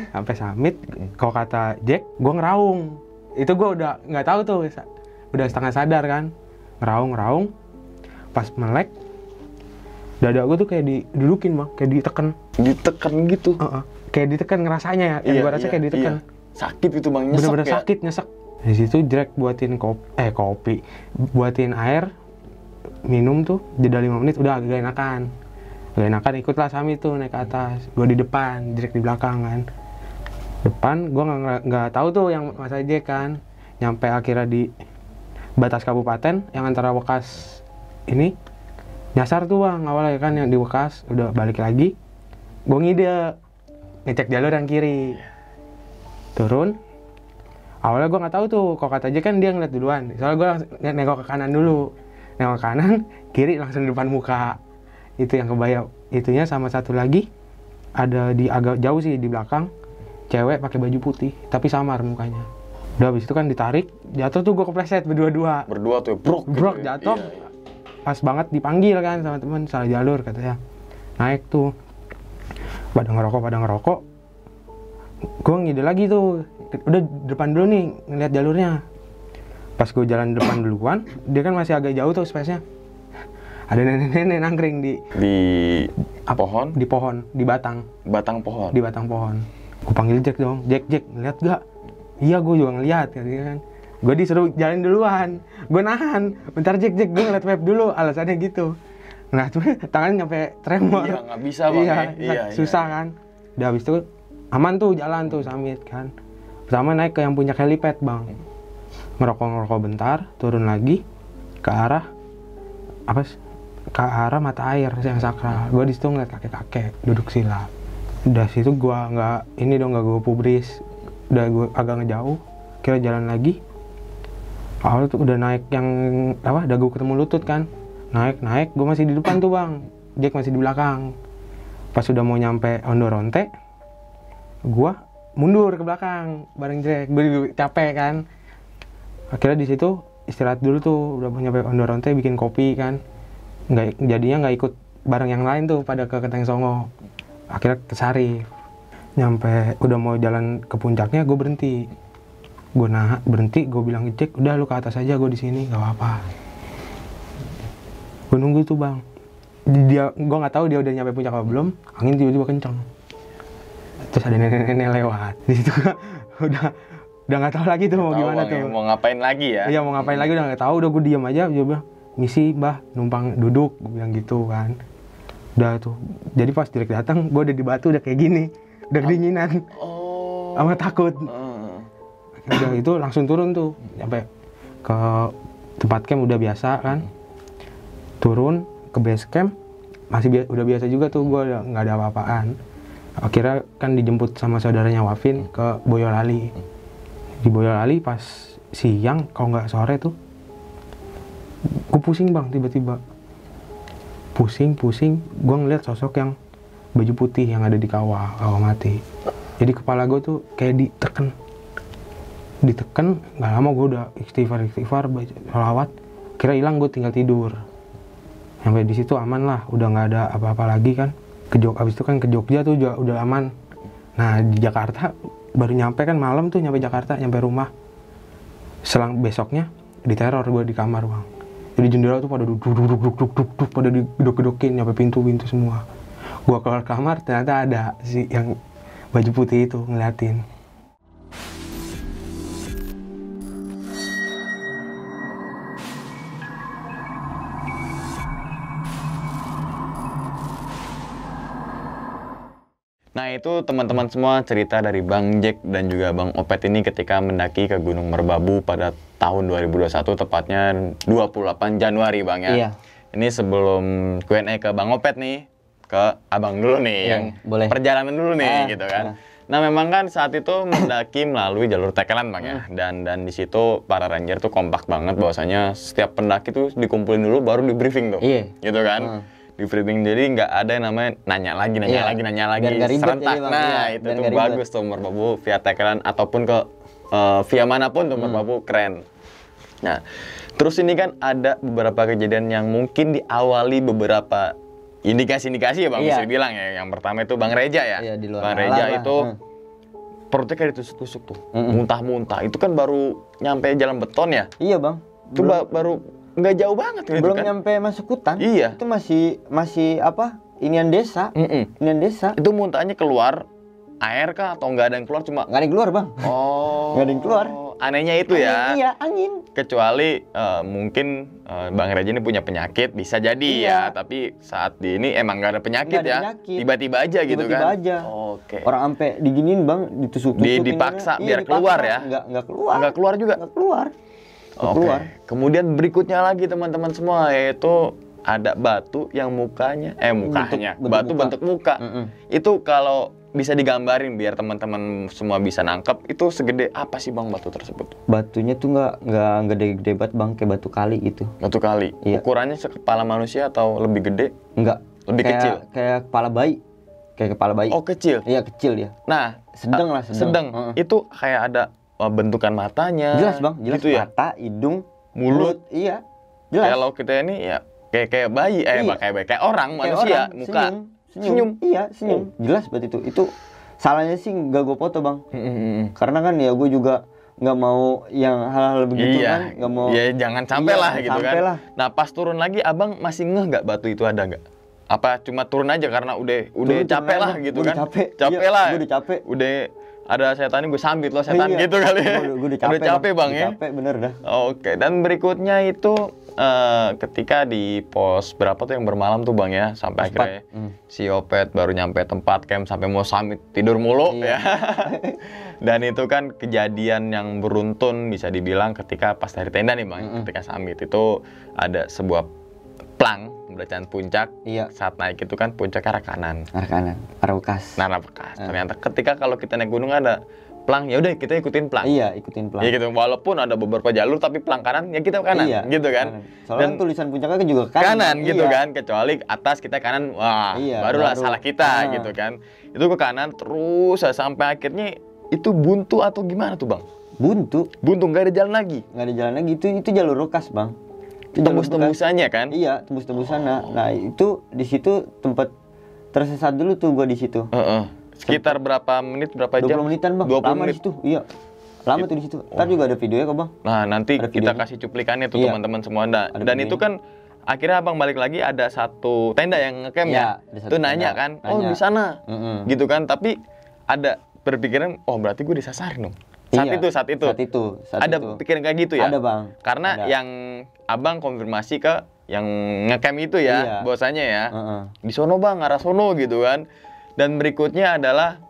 Sampai summit, kalau kata Jack, gue ngeraung. Itu gue udah nggak tahu tuh, udah setengah sadar kan, ngeraung. Pas melek, dada gue tuh kayak didudukin bang, kayak ditekan. Ditekan gitu. Kayak ditekan ngerasanya ya, yang gue rasa kayak ditekan. Sakit itu bang, nyesek. Bener-bener ya? sakit, nyesek. Di situ Jack buatin kopi, buatin air, minum tuh, jeda 5 menit udah agak enakan. Ikutlah Sami tuh naik ke atas. Gue di depan, Jack di belakang kan. Depan, gue nggak tahu tuh yang masa Jack kan. Nyampe akhirnya di batas kabupaten yang antara Wekas ini, nyasar tuh bang awalnya kan yang di Wekas, udah balik lagi. Gue ngecek jalur yang kiri, turun. Awalnya gue nggak tahu tuh, kok kata aja kan dia ngeliat duluan. Soalnya gue langsung nengok ke kanan dulu, nengok ke kanan, kiri langsung di depan muka. Itu yang kebayang. Itunya sama satu lagi ada di agak jauh sih di belakang, cewek pakai baju putih tapi samar mukanya. Udah habis itu kan ditarik, jatuh tuh gue kepleset berdua. Berdua tuh brok jatuh. Iya. Pas banget dipanggil kan sama temen, salah jalur katanya. Naik tuh, pada ngerokok. Gue ngide lagi tuh, udah depan dulu nih ngeliat jalurnya. Pas gue jalan depan duluan, dia kan masih agak jauh tuh space-nya. Ada nenek-nenek nangkring di pohon? Di pohon, di batang pohon. Di batang pohon. Gue panggil Jack dong, Jack, ngeliat gak? Iya gue juga ngeliat kan. Gue disuruh jalan duluan, gue nahan. Bentar Jack, gue ngeliat web dulu, alasannya gitu. Nah cuma tangan nyampe tremor. Iya nggak bisa bang. Iya, susah kan. Udah habis itu aman tuh jalan tuh summit kan. Pertama naik ke yang punya helipad bang. Ngerokok bentar, turun lagi ke arah mata air yang sakral. Gue di situ ngeliat kakek-kakek duduk sila. Udah situ gue nggak gue pubris. Udah gue agak ngejauh. Kira jalan lagi. Awal tuh udah naik yang dagu ketemu lutut kan. Naik, gue masih di depan tuh bang. Jack masih di belakang. Pas udah mau nyampe Ondoronte, gue mundur ke belakang bareng Jack. Gue capek kan. Akhirnya di situ istirahat dulu tuh. Udah mau nyampe Ondoronte bikin kopi kan. Jadinya nggak ikut bareng yang lain tuh pada ke Keteng Songo. Akhirnya ke Sarif. Nyampe udah mau jalan ke puncaknya, gue berhenti. gue berhenti, gue bilang Jack udah lu ke atas aja, gue di sini nggak apa-apa. Gue nunggu tuh bang, gue nggak tahu dia udah nyampe puncak apa belum, angin tiba-tiba kenceng. Terus ada nenek-nenek lewat di situ. udah nggak tahu lagi tuh mau gimana tuh, mau ngapain lagi ya. Iya mau ngapain lagi udah nggak tahu. Udah gue diam aja, dia bilang misi mbah numpang duduk, gue bilang gitu kan. Udah tuh, jadi pas Direk datang gue udah di batu udah kayak gini, udah kedinginan sama takut. Udah itu langsung turun tuh sampai ke tempat camp udah biasa kan, turun ke base camp masih udah biasa juga tuh, gue nggak ada apa-apaan. Akhirnya kan dijemput sama saudaranya Wafin ke Boyolali. Di Boyolali pas siang kalau nggak sore tuh gue pusing bang, tiba-tiba pusing gue ngeliat sosok yang baju putih yang ada di kawah mati. Jadi kepala gue tuh kayak diteken. Nggak lama gue udah istighfar baca sholawat, kira hilang, gue tinggal tidur. Sampai di situ aman lah, udah nggak ada apa-apa lagi kan. Abis itu kan ke Jogja tuh juga udah aman. Nah di Jakarta baru nyampe kan malam tuh, nyampe Jakarta, nyampe rumah selang besoknya diteror gue di kamar bang. Jadi jendela tuh pada duduk pada digedok-gedokin nyampe pintu semua. Gue keluar kamar ternyata ada si yang baju putih itu ngeliatin. Nah itu teman-teman semua cerita dari Bang Jack dan juga Bang Opet ini ketika mendaki ke Gunung Merbabu pada tahun 2021, tepatnya 28 Januari Bang ya. Iya. Ini sebelum Q&A ke Bang Opet nih, ke Abang dulu nih, Iya, yang boleh. perjalanan dulu nih gitu kan. Nah memang kan saat itu mendaki melalui jalur tekelan Bang ya, dan di situ para ranger tuh kompak banget bahwasanya setiap pendaki tuh dikumpulin dulu baru di briefing tuh, gitu kan. Di briefing, jadi nggak ada yang namanya nanya lagi serentak. Nah itu tuh bagus tuh Merbabu via tekelan ataupun ke via manapun tuh Merbabu keren. Nah terus ini kan ada beberapa kejadian yang mungkin diawali beberapa indikasi-indikasi ya Bang, bisa dibilang ya. Yang pertama itu Bang Reja ya. Iya, di luar Bang nalar Reja lah. itu perutnya kayak ditusuk-tusuk tuh, muntah-muntah. Itu kan baru nyampe jalan beton ya. Iya bang. Itu baru nggak jauh banget gitu Belum kan. nyampe masuk hutan. Iya. Itu masih apa? Inian desa. Inian desa. Itu muntahnya keluar air kah atau nggak ada yang keluar, cuma Nggak ada yang keluar bang. oh Nggak ada yang keluar. Anehnya itu ya. Iya angin. Kecuali mungkin Bang Reja ini punya penyakit, bisa jadi ya. Tapi saat di ini emang nggak ada penyakit Nggak ada ya. penyakit. Tiba-tiba aja gitu Tiba-tiba kan. aja. Oke. Orang ampe diginiin bang, ditusuk-tusuk. Dipaksa biar dipaksa. keluar ya. Nggak keluar. Nggak keluar juga. Nggak keluar. Nggak Oke. keluar. Kemudian berikutnya lagi teman-teman semua, yaitu ada batu yang mukanya batu muka. bentuk muka. Itu kalau bisa digambarin biar teman-teman semua bisa nangkep, itu segede apa sih bang batu tersebut? Batunya tuh nggak gede-gede banget bang, kayak batu kali gitu. Batu kali. Iya. Ukurannya sekepala manusia atau lebih gede? Nggak. Lebih kecil? Kayak kepala bayi. Kayak kepala bayi. Oh kecil. Iya kecil ya. Nah, Sedang lah, sedang. Itu kayak ada bentukan matanya. Jelas bang, jelas gitu ya? mata, hidung, Mulut. Iya. Jelas. Kalau kita ini ya kayak bayi, Iya. kayak orang, Kayak manusia, orang, muka. senyum. Iya, senyum. Jelas berarti itu. Itu salahnya sih nggak gue foto bang. Karena kan ya gue juga nggak mau yang hal-hal begitu kan, nggak mau. Iya, jangan sampai Iya, lah gitu sampai kan. lah. Nah, pas turun lagi abang masih ngeh nggak batu itu ada nggak? Apa cuma turun aja karena udah Turun capek aja. lah gitu Gua kan? udah capek. Capek Iya, lah. gua udah capek. Udah ada setan ini gue sambit lo setan Iya. gitu kali ya. Gue udah capek bang ya. Udah capek bener dah. Oke, dan berikutnya itu ketika di pos berapa tuh yang bermalam tuh bang ya, sampai Pos akhirnya 4. si Opet baru nyampe tempat camp sampai mau summit tidur mulu ya. Dan itu kan kejadian yang beruntun bisa dibilang ketika pas dari tenda nih bang, ketika summit itu ada sebuah plang belacan puncak. Iya. Saat naik itu kan puncaknya arah kanan. Arah kanan, arah bekas. Arah bekas. Ternyata ketika kalau kita naik gunung ada plang, ya udah kita ikutin plang. Iya, ikutin pelan. Ya gitu, walaupun ada beberapa jalur tapi pelang kanan ya kita kanan, Iya, gitu kan. kanan. Soalnya kan tulisan puncaknya kan juga kanan gitu Iya. kan, kecuali atas kita kanan, wah Iya, barulah baru. salah kita Ah. gitu kan. Itu ke kanan terus sampai akhirnya itu buntu atau gimana tuh bang? Buntu, Buntu, nggak ada jalan lagi. nggak ada jalan lagi. Itu jalur bekas bang. Itu jalur bekas. Tembus-tembusannya kan? Iya, tembus-tembusan. Nah itu di situ tempat tersesat dulu tuh gua di situ. Sekitar berapa menit, berapa 20 jam? menitan bang. 20 Lama menit. di situ. Iya. Lama tuh di situ. Ntar juga ada videonya kok bang. Nah, nanti Ada kita videonya. kasih cuplikannya tuh Iya. teman-teman semua. Dan Ada itu kan akhirnya abang balik lagi ada satu tenda yang ngecamp Iya, ya. ada satu Tuh nanya tenda. kan, oh Nanya. di sana, Mm-mm. gitu kan. Tapi ada berpikiran, oh berarti gue disasarin dong. Saat Iya, itu. Saat Ada itu. pikiran kayak gitu ya? Ada bang. Karena Ada. yang abang konfirmasi ke yang ngecamp itu ya, Iya. bahwasanya ya, Heeh. di sono bang, arah sono gitu kan. Dan berikutnya adalah,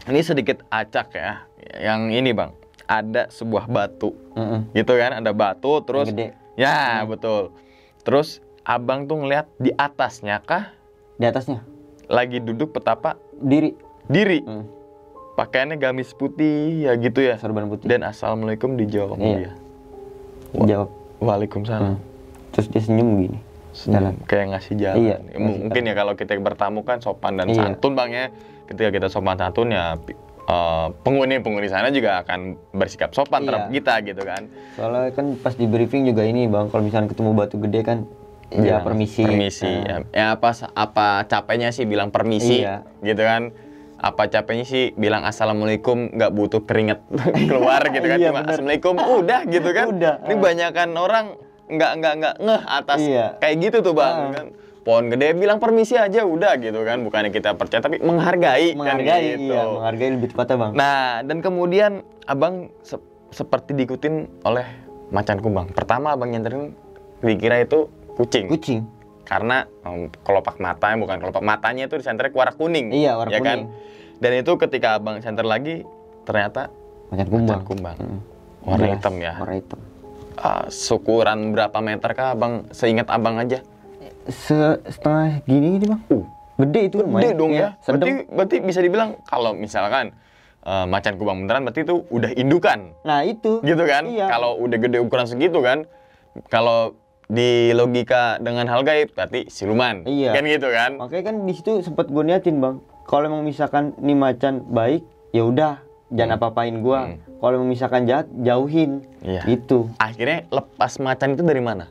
ini sedikit acak ya, yang ini bang, ada sebuah batu, Heeh. gitu kan, ada batu, terus, Yang gede. ya betul. Terus abang tuh ngeliat di atasnya kah, Di atasnya lagi duduk petapa diri. diri, Heeh. pakaiannya gamis putih ya gitu ya. Sorban putih. Dan assalamualaikum dijawab sama Iya. dia. Jawab. Waalaikumsalam. Terus dia senyum gini. Senyum, kayak ngasih jalan. Iya, Ya, mungkin ya kalau kita bertamu kan sopan dan Iya. santun bang ya. Ketika kita sopan santun ya penghuni sana juga akan bersikap sopan Iya. terhadap kita gitu kan. Soalnya kan pas di briefing juga ini bang, kalau misalnya ketemu batu gede kan, ya permisi. Permisi. Nah, Ya apa capeknya sih bilang permisi, Iya. gitu kan. Apa capeknya sih bilang assalamualaikum, nggak butuh keringet keluar gitu kan. Iya, Cuma bener. assalamualaikum udah gitu kan. Udah. Ini banyakan orang nggak ngeh atas Iya. kayak gitu tuh bang. Kan. Pohon gede bilang permisi aja udah gitu kan. Bukannya kita percaya tapi menghargai kan menghargai, gitu. iya, menghargai lebih tepatnya bang. Nah, dan kemudian abang seperti diikutin oleh macan kumbang. Pertama abang nyenterin dikira itu kucing. Kucing. Karena kelopak matanya, bukan kelopak matanya itu disenternya ke warna kuning. Iya, warna ya kan? kuning. Dan itu ketika abang senter lagi, ternyata Macan kumbang. macan kumbang. Mm. Warna Jelas, hitam ya. Warna hitam. Syukuran berapa meter kah abang, seingat abang aja? Setengah gini bang. Gede itu Gede lumayan. dong Iya, ya. Berarti, sedang. berarti bisa dibilang kalau misalkan macan kumbang beneran berarti itu udah indukan. Nah itu. Gitu kan? Iya. Kalau udah gede ukuran segitu kan, kalau di logika dengan hal gaib berarti siluman. Iya. Kan gitu kan? Makanya kan di situ sempat gue niatin bang. Kalau emang misalkan nih macan baik, ya udah jangan apa-apain gua. Kalau misalkan jahat, jauhin. Iya. Gitu. Akhirnya lepas macan itu dari mana?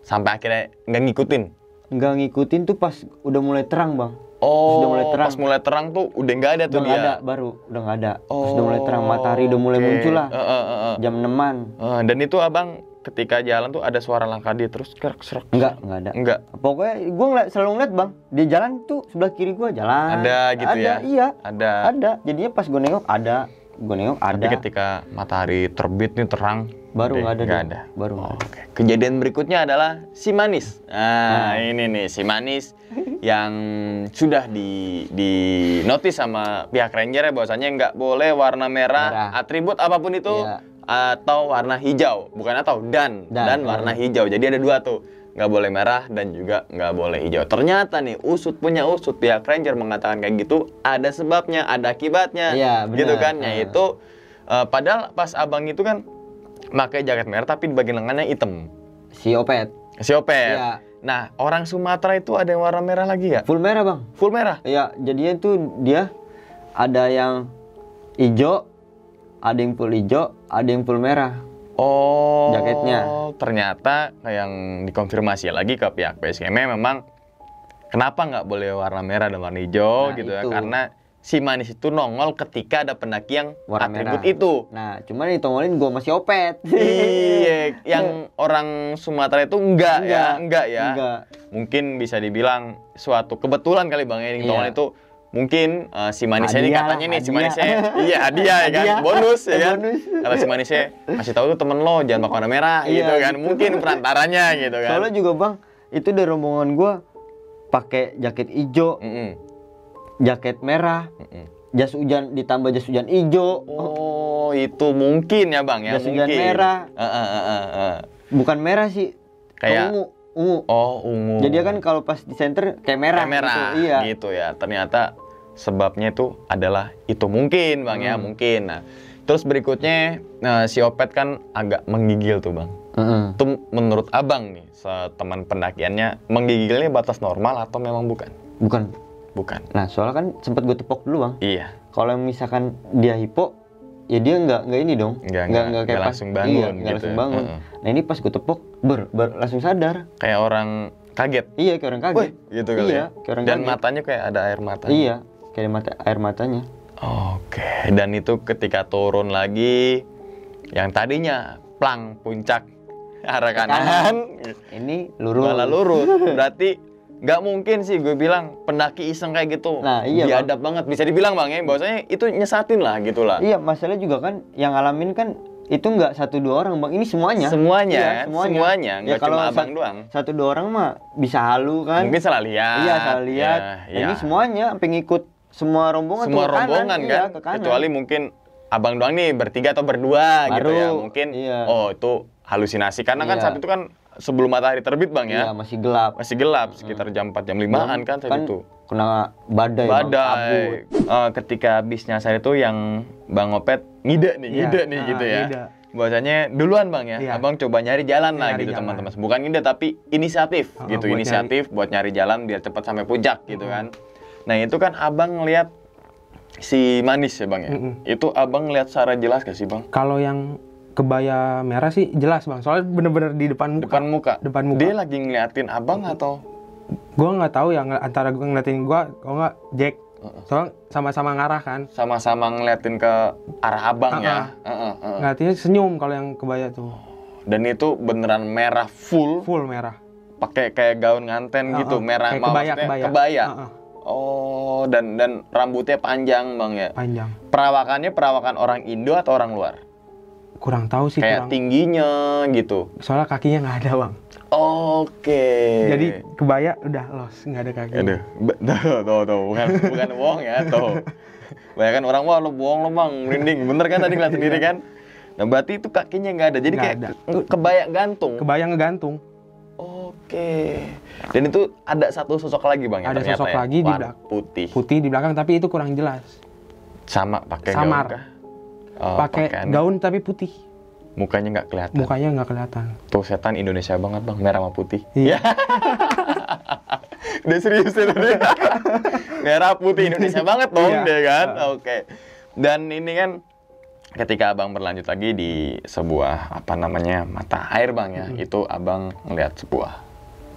Sampai akhirnya nggak ngikutin. Nggak ngikutin tuh pas udah mulai terang bang. Oh, udah mulai terang. pas mulai terang tuh udah nggak ada tuh Udah nggak dia. ada, baru udah nggak ada. Pas udah mulai terang, matahari udah mulai Oke. muncul lah. Jam 6-an. Dan itu abang ketika jalan tuh ada suara langkah dia terus kerak serak. Nggak ada. Enggak. Pokoknya gue selalu ngeliat bang, dia jalan tuh sebelah kiri gue jalan. Ada gitu ada, ya? Iya. Ada. Ada. Jadinya pas gue nengok ada, gue nengok ada. Tapi ketika matahari terbit nih terang, Baru udah nggak ada. nggak dia. ada. Baru nggak ada. Oke. Kejadian berikutnya adalah si manis. Nah, ini nih si manis yang sudah di notis sama pihak ranger ya bahwasanya nggak boleh warna merah, atribut apapun itu Iya. atau warna hijau, bukan atau dan warna hijau. Jadi ada dua tuh. Nggak boleh merah dan juga nggak boleh hijau. Ternyata nih usut pihak ranger mengatakan kayak gitu ada sebabnya, ada akibatnya. Iya, benar. Gitu kan? Yaitu padahal pas abang itu kan pakai jaket merah tapi di bagian lengannya hitam. Si Opet. Si Opet. Iya. Nah, orang Sumatera itu ada yang warna merah lagi ya? Full merah bang. Full merah. Iya, jadinya tuh dia ada yang hijau, ada yang full hijau, ada yang full merah. Oh. Jaketnya. Ternyata yang dikonfirmasi lagi ke pihak PSKM memang kenapa nggak boleh warna merah dan warna hijau Nah, gitu ya? itu. Karena si manis itu nongol ketika ada pendaki yang Warna atribut merah. itu. Nah, cuman ditongolin gue masih Opet. Iya, yang orang Sumatera itu enggak ya. Enggak. Mungkin bisa dibilang suatu kebetulan kali Bang yang Iya. ditongol itu. Mungkin si manisnya ini Hadiah katanya lah, nih, si hadiah. manisnya iya hadiah ya kan, Hadiah. bonus ya kan. Bonus. Kata si manisnya, kasih tahu tuh temen lo jangan pakai warna merah Iya, gitu kan. gitu. Mungkin perantaranya gitu kan. Soalnya juga bang, itu dari rombongan gue pakai jaket hijau, Mm-mm. jaket merah, Mm-mm. jas hujan ditambah jas hujan hijau. Oh, itu mungkin ya Bang ya, Jas hujan mungkin. merah. Bukan merah sih, Kayak ungu. oh, ungu. Jadi kan kalau pas di center kayak merah. Kayak merah Gitu. Iya. gitu ya. Ternyata sebabnya itu adalah itu mungkin Bang ya, mungkin. Nah, terus berikutnya si Opet kan agak menggigil tuh Bang. Itu menurut Abang nih, teman pendakiannya menggigilnya batas normal atau memang bukan? Bukan. Bukan. Nah, soalnya kan sempat gue tepok dulu bang. Iya. Kalau misalkan dia hipo, ya dia nggak ini dong. Nggak kayak pas- langsung bangun iya, nggak gitu langsung ya. bangun. Heeh. Nah ini pas gue tepok, langsung sadar. Kayak orang kaget. Iya, kayak orang kaget. Wih, gitu kali Iya, ya. kayak orang Dan kaget. matanya kayak ada air mata. Iya, kayak air matanya. Oke. Dan itu ketika turun lagi Yang tadinya plang puncak arah kanan, Ini lurus. malah lurus. Berarti nggak mungkin sih gue bilang pendaki iseng kayak gitu. Nah, iya, Biadab banget. Bisa dibilang Bang ya, bahwasanya itu nyesatin lah gitu lah. Iya, masalahnya juga kan yang ngalamin kan itu nggak 1-2 orang bang, ini semuanya. Semuanya, Iya, semuanya. Nggak kalau cuma abang doang. 1-2 orang mah bisa halu kan. Mungkin salah lihat. Iya, salah lihat. Iya, Ini semuanya sampai ngikut semua rombongan semua tuh ke kanan. rombongan Iya, kan. ke kanan. Kecuali mungkin abang doang nih bertiga atau berdua gitu Baru, ya. Mungkin iya. oh itu halusinasi karena kan Iya. saat itu kan sebelum matahari terbit Bang Iya, ya. masih gelap. Masih gelap sekitar jam 4 jam 5-an kan saat itu. Kena badai. Bang, kabut. Badai. Ketika bis nyasar itu yang Bang Opet ngide nih, Iya, gitu ya. ngide. Bahwasanya duluan Bang ya, Iya. Abang coba nyari jalan lah Nyari gitu jalan. teman-teman. Bukan ngide tapi inisiatif gitu, buat inisiatif buat nyari jalan biar cepat sampai puncak gitu kan. Nah, itu kan Abang ngelihat si Manis ya Bang ya. Itu Abang ngelihat secara jelas gak sih Bang? Kalau yang kebaya merah sih jelas bang, soalnya bener-bener di depan muka. Depan muka. Dia lagi ngeliatin Abang atau Gue nggak tahu ya antara gue ngeliatin gue, kalau nggak Jack. Soalnya sama-sama ngarah kan. sama-sama ngeliatin ke arah Abang ya? Ngeliatinnya senyum kalau yang kebaya tuh. Dan itu beneran merah full. Full merah. Pakai kayak gaun nganten gitu, merah Kayak maksudnya kebaya. Oh, dan rambutnya panjang Bang ya. Panjang. Perawakannya perawakan orang Indo atau orang luar? Kurang tahu sih. Kayak tingginya gitu. Soalnya kakinya nggak ada bang. Oke. Jadi kebaya udah los, nggak ada kaki. Aduh, tuh, bukan bohong ya, tuh. Banyak kan orang, wah lo bohong lo Bang, merinding. Bener kan tadi ngeliat sendiri kan? Nah berarti itu kakinya nggak ada, jadi Nggak kayak ada. kebaya gantung. Kebaya ngegantung. Oke. Dan itu ada satu sosok lagi Bang ya? Ada ternyata sosok ya? lagi di Warna belakang. putih. Putih di belakang tapi itu kurang jelas. Sama pakai Samar. gaun kah? Oh, Pakai pakaian. gaun tapi putih. Mukanya nggak kelihatan. Mukanya nggak kelihatan. Tuh setan Indonesia banget Bang, merah sama putih. Iya. Udah serius ya tadi. Merah putih Indonesia banget dong Iya. dia kan. Oke. Dan ini kan ketika Abang berlanjut lagi di sebuah apa namanya mata air Bang ya, itu Abang ngeliat sebuah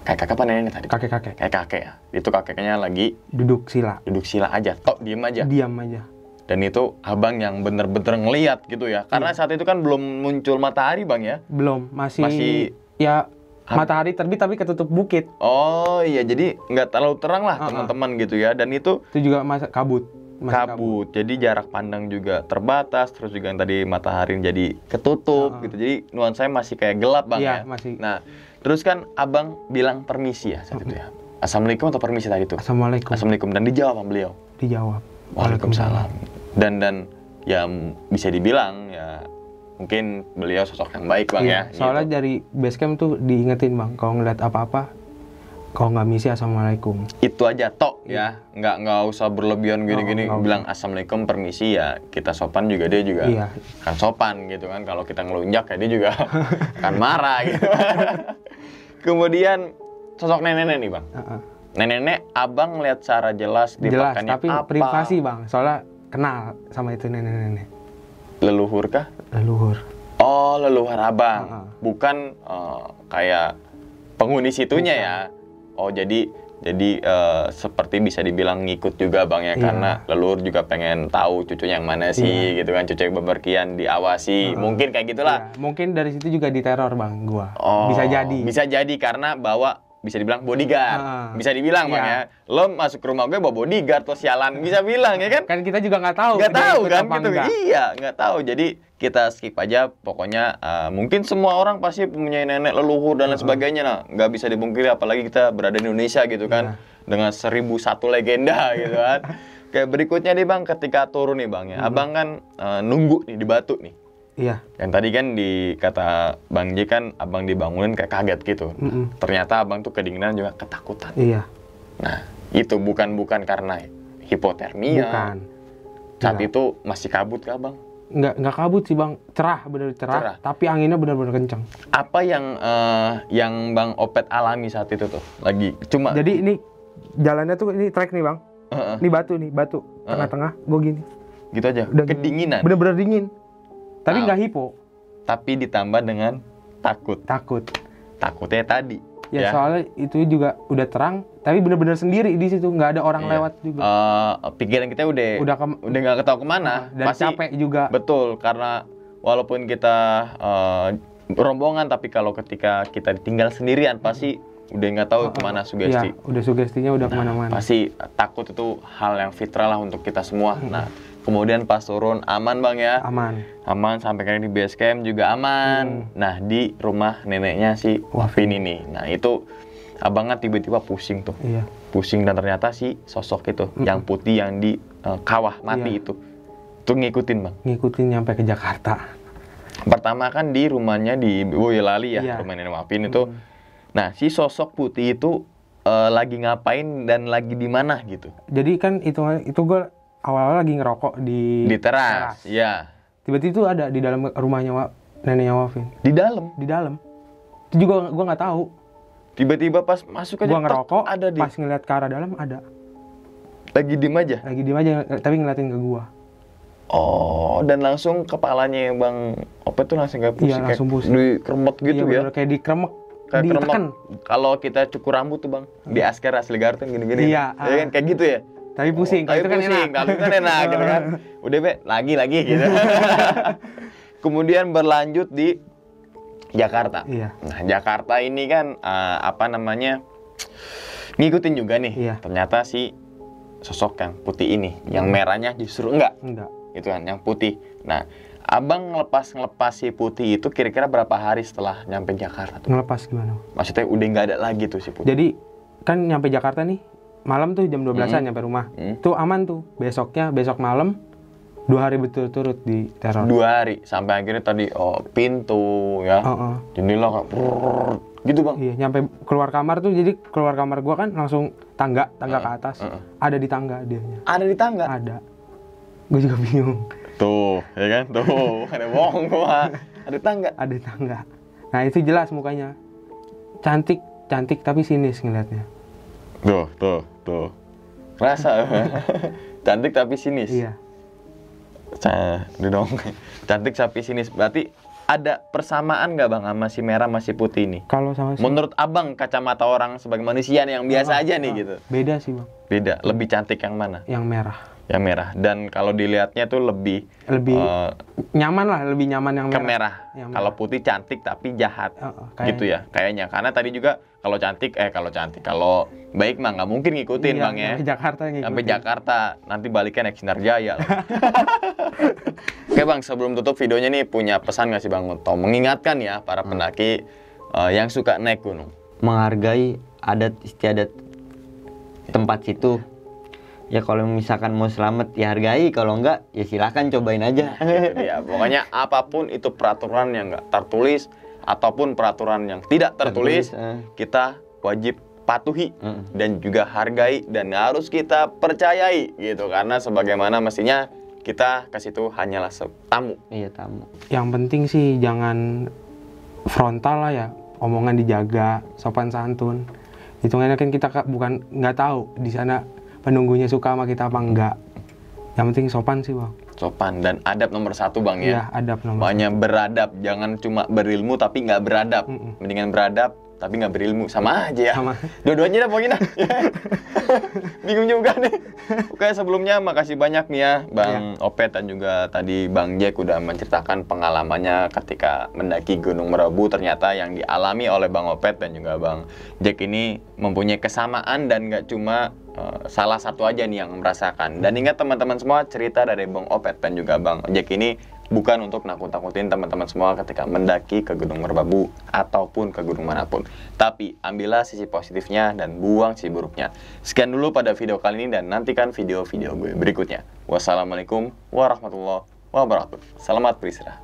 kakek apa nenek tadi? Kakek-kakek. Kayak kakek ya. Itu kakeknya lagi Duduk sila. duduk sila aja, tok diem aja. Diam aja. Dan itu Abang yang bener-bener ngeliat gitu ya. Karena saat itu kan belum muncul matahari Bang ya. Belum. Masih ya Hab- matahari terbit tapi ketutup bukit. Oh iya, jadi nggak terlalu terang lah teman-teman gitu ya. Dan itu Itu juga kabut. Masih kabut, jadi jarak pandang juga terbatas. Terus juga yang tadi matahari jadi ketutup gitu. Jadi nuansanya masih kayak gelap Bang Iya, ya. masih. Nah, terus kan Abang bilang permisi ya saat itu ya. Assalamualaikum atau permisi tadi tuh? Assalamualaikum. Assalamualaikum. Dan dijawab sama beliau. Dijawab. Waalaikumsalam. Dan ya bisa dibilang ya mungkin beliau sosok yang baik Bang Iya, ya. soalnya gitu. dari base camp tuh diingetin bang, kalau ngeliat apa-apa, kalau nggak misi assalamualaikum. Itu aja tok ya, nggak usah berlebihan gini-gini. nggak usah. Bilang assalamualaikum permisi ya, kita sopan juga dia juga Iya. kan sopan gitu kan. Kalau kita ngelunjak ya dia juga kan marah gitu. Kemudian sosok nenek-nenek nih Bang. Nenek-nenek Abang lihat secara jelas di Jelas, pakaiannya tapi apa? privasi bang, soalnya kenal sama itu nenek-nenek. Leluhur kah? Leluhur. Oh, leluhur Abang. Bukan kayak penghuni situnya ya. Oh, jadi seperti bisa dibilang ngikut juga Bang ya, Iya. karena leluhur juga pengen tahu cucunya yang mana sih gitu kan, cucu yang bepergian diawasi. Mungkin kayak gitulah. Iya, mungkin dari situ juga diteror bang, gua. Oh, Bisa jadi. Bisa jadi karena bawa bisa dibilang bodyguard. Bisa dibilang Bang Iya. ya. Lo masuk ke rumah gue bawa bodyguard tuh sialan, bisa bilang ya kan? Kan kita juga nggak tahu. Nggak dia tahu ikut kan apa gitu. enggak. Iya, nggak tahu. Jadi kita skip aja. Pokoknya mungkin semua orang pasti punya nenek leluhur dan lain sebagainya. Nah, nggak bisa dipungkiri apalagi kita berada di Indonesia gitu kan. Dengan 1001 legenda gitu kan. Kayak berikutnya nih Bang, ketika turun nih Bang ya. Abang kan nunggu nih di batu nih. Iya. Yang tadi kan di kata Bang J kan Abang dibangunin kayak kaget gitu. Ternyata Abang tuh kedinginan juga ketakutan. Iya. Nah, itu bukan karena hipotermia. Bukan. Saat itu masih kabut kah Bang? Nggak kabut sih bang, cerah, bener cerah. Tapi anginnya bener-bener kenceng. Apa yang Bang Opet alami saat itu tuh? Lagi cuma Jadi ini jalannya tuh ini trek nih bang. Heeh. Ini batu tengah-tengah, gue gini. gitu aja. Udah Kedinginan. Bener-bener dingin. Tapi nggak hipo. Tapi ditambah dengan takut. Takutnya tadi. Ya, soalnya itu juga udah terang, tapi bener-bener sendiri di situ, nggak ada orang Iya. lewat juga. Pikiran kita udah nggak ketahu kemana. Dan capek juga. Betul, karena walaupun kita rombongan, tapi kalau ketika kita ditinggal sendirian pasti udah nggak tahu kemana sugesti. Iya, udah sugestinya udah kemana-mana. Pasti takut itu hal yang fitrah lah untuk kita semua. Nah, kemudian pas turun aman bang ya? Aman sampai kali di base camp juga aman. Nah, di rumah neneknya si Wafin ini. Nah, itu abangnya tiba-tiba pusing tuh. Iya. Pusing, dan ternyata si sosok itu yang putih yang di kawah mati itu ngikutin bang. Ngikutin nyampe ke Jakarta. Pertama kan di rumahnya di Boyolali ya, Iya. rumah nenek Wafin itu. Nah, si sosok putih itu lagi ngapain dan lagi di mana gitu? Jadi kan itu gue awal-awal lagi ngerokok di teras. Iya. Tiba-tiba itu ada di dalam rumahnya neneknya Wafin. Di dalam. Di dalam. Itu juga gue nggak tahu. Tiba-tiba pas masuk aja Gue ngerokok, ada di. pas ngeliat ke arah dalam ada. Lagi diem aja. Lagi diem aja, tapi ngeliatin ke gue. Oh, dan langsung kepalanya Bang Opet tuh langsung kayak pusing. Iya, langsung pusing. Dikremet gitu Iya, ya. bener, kayak dikremek. Kayak Ditekan. kremet. Kalau kita cukur rambut tuh Bang, di Asker asli Garten gini-gini. Iya, Ya kan kayak gitu ya. Tapi pusing, Tapi kalau itu kan pusing, enak. kalau itu kan enak gitu kan. Udah Be, lagi gitu. Kemudian berlanjut di Jakarta. Iya. Nah, Jakarta ini kan ngikutin juga nih. Iya. Ternyata si sosok yang putih ini, yang merahnya justru enggak. Itu kan yang putih. Nah, abang ngelepas si putih itu kira-kira berapa hari setelah nyampe Jakarta tuh? Ngelepas gimana? Maksudnya udah nggak ada lagi tuh si putih. Jadi kan nyampe Jakarta nih malam tuh jam 12-an nyampe rumah. Tuh aman tuh. Besok malam 2 hari berturut-turut di teror. 2 hari sampai akhirnya tadi pintu ya. Jendela kayak gitu bang. Iya, nyampe keluar kamar tuh, jadi keluar kamar gua kan langsung tangga ke atas. Ada di tangga dianya. Ada di tangga? Ada. Gue juga bingung. Tuh, ya kan? Tuh, ada bohong gua. Ada tangga. Ada di tangga. Nah, itu jelas mukanya. Cantik tapi sinis ngeliatnya. Tuh. Rasa. Cantik tapi sinis. Iya. Dong. Cantik tapi sinis. Berarti ada persamaan nggak bang sama si merah sama si putih ini? Kalau sama si... Menurut abang, kacamata orang sebagai manusia yang biasa aja nih gitu. Beda sih bang. Beda. Lebih cantik yang mana? Yang merah. Yang merah. Dan kalau dilihatnya tuh lebih nyaman lah, lebih nyaman yang merah. Kalau putih cantik tapi jahat, gitu ya kayaknya. Karena tadi juga kalau baik mah nggak mungkin ngikutin bang ya. Sampai Jakarta nanti baliknya naik Sinar Jaya. Oke bang, sebelum tutup videonya nih punya pesan nggak sih bang untuk mengingatkan ya para pendaki yang suka naik gunung? Menghargai adat istiadat tempat situ. Ya kalau misalkan mau selamat ya hargai, kalau enggak ya silahkan cobain aja. Ya, pokoknya apapun itu peraturan yang nggak tertulis ataupun peraturan yang tidak tertulis, kita wajib patuhi dan juga hargai dan harus kita percayai gitu, karena sebagaimana mestinya kita ke situ hanyalah tamu. Iya, tamu. Yang penting sih jangan frontal lah ya, omongan dijaga, sopan santun. Hitungannya kan kita bukan nggak tahu di sana penunggunya suka sama kita apa enggak. Yang penting sopan sih bang. Sopan dan adab nomor 1 bang ya. Iya, adab nomor 1. Banyak beradab, jangan cuma berilmu tapi nggak beradab. Mendingan beradab tapi nggak berilmu, sama aja ya. Sama. Dua-duanya dah pokoknya. Bingung juga nih. Oke, sebelumnya makasih banyak nih ya Bang Opet dan juga tadi Bang Jack udah menceritakan pengalamannya ketika mendaki Gunung Merabu. Ternyata yang dialami oleh Bang Opet dan juga Bang Jack ini mempunyai kesamaan dan nggak cuma salah satu aja nih yang merasakan. Dan ingat teman-teman semua, cerita dari Bang Opet dan juga Bang Jack ini bukan untuk nakut-nakutin teman-teman semua ketika mendaki ke Gunung Merbabu ataupun ke gunung manapun. Tapi ambillah sisi positifnya dan buang sisi buruknya. Sekian dulu pada video kali ini dan nantikan video-video gue berikutnya. Wassalamualaikum warahmatullahi wabarakatuh. Selamat beristirahat.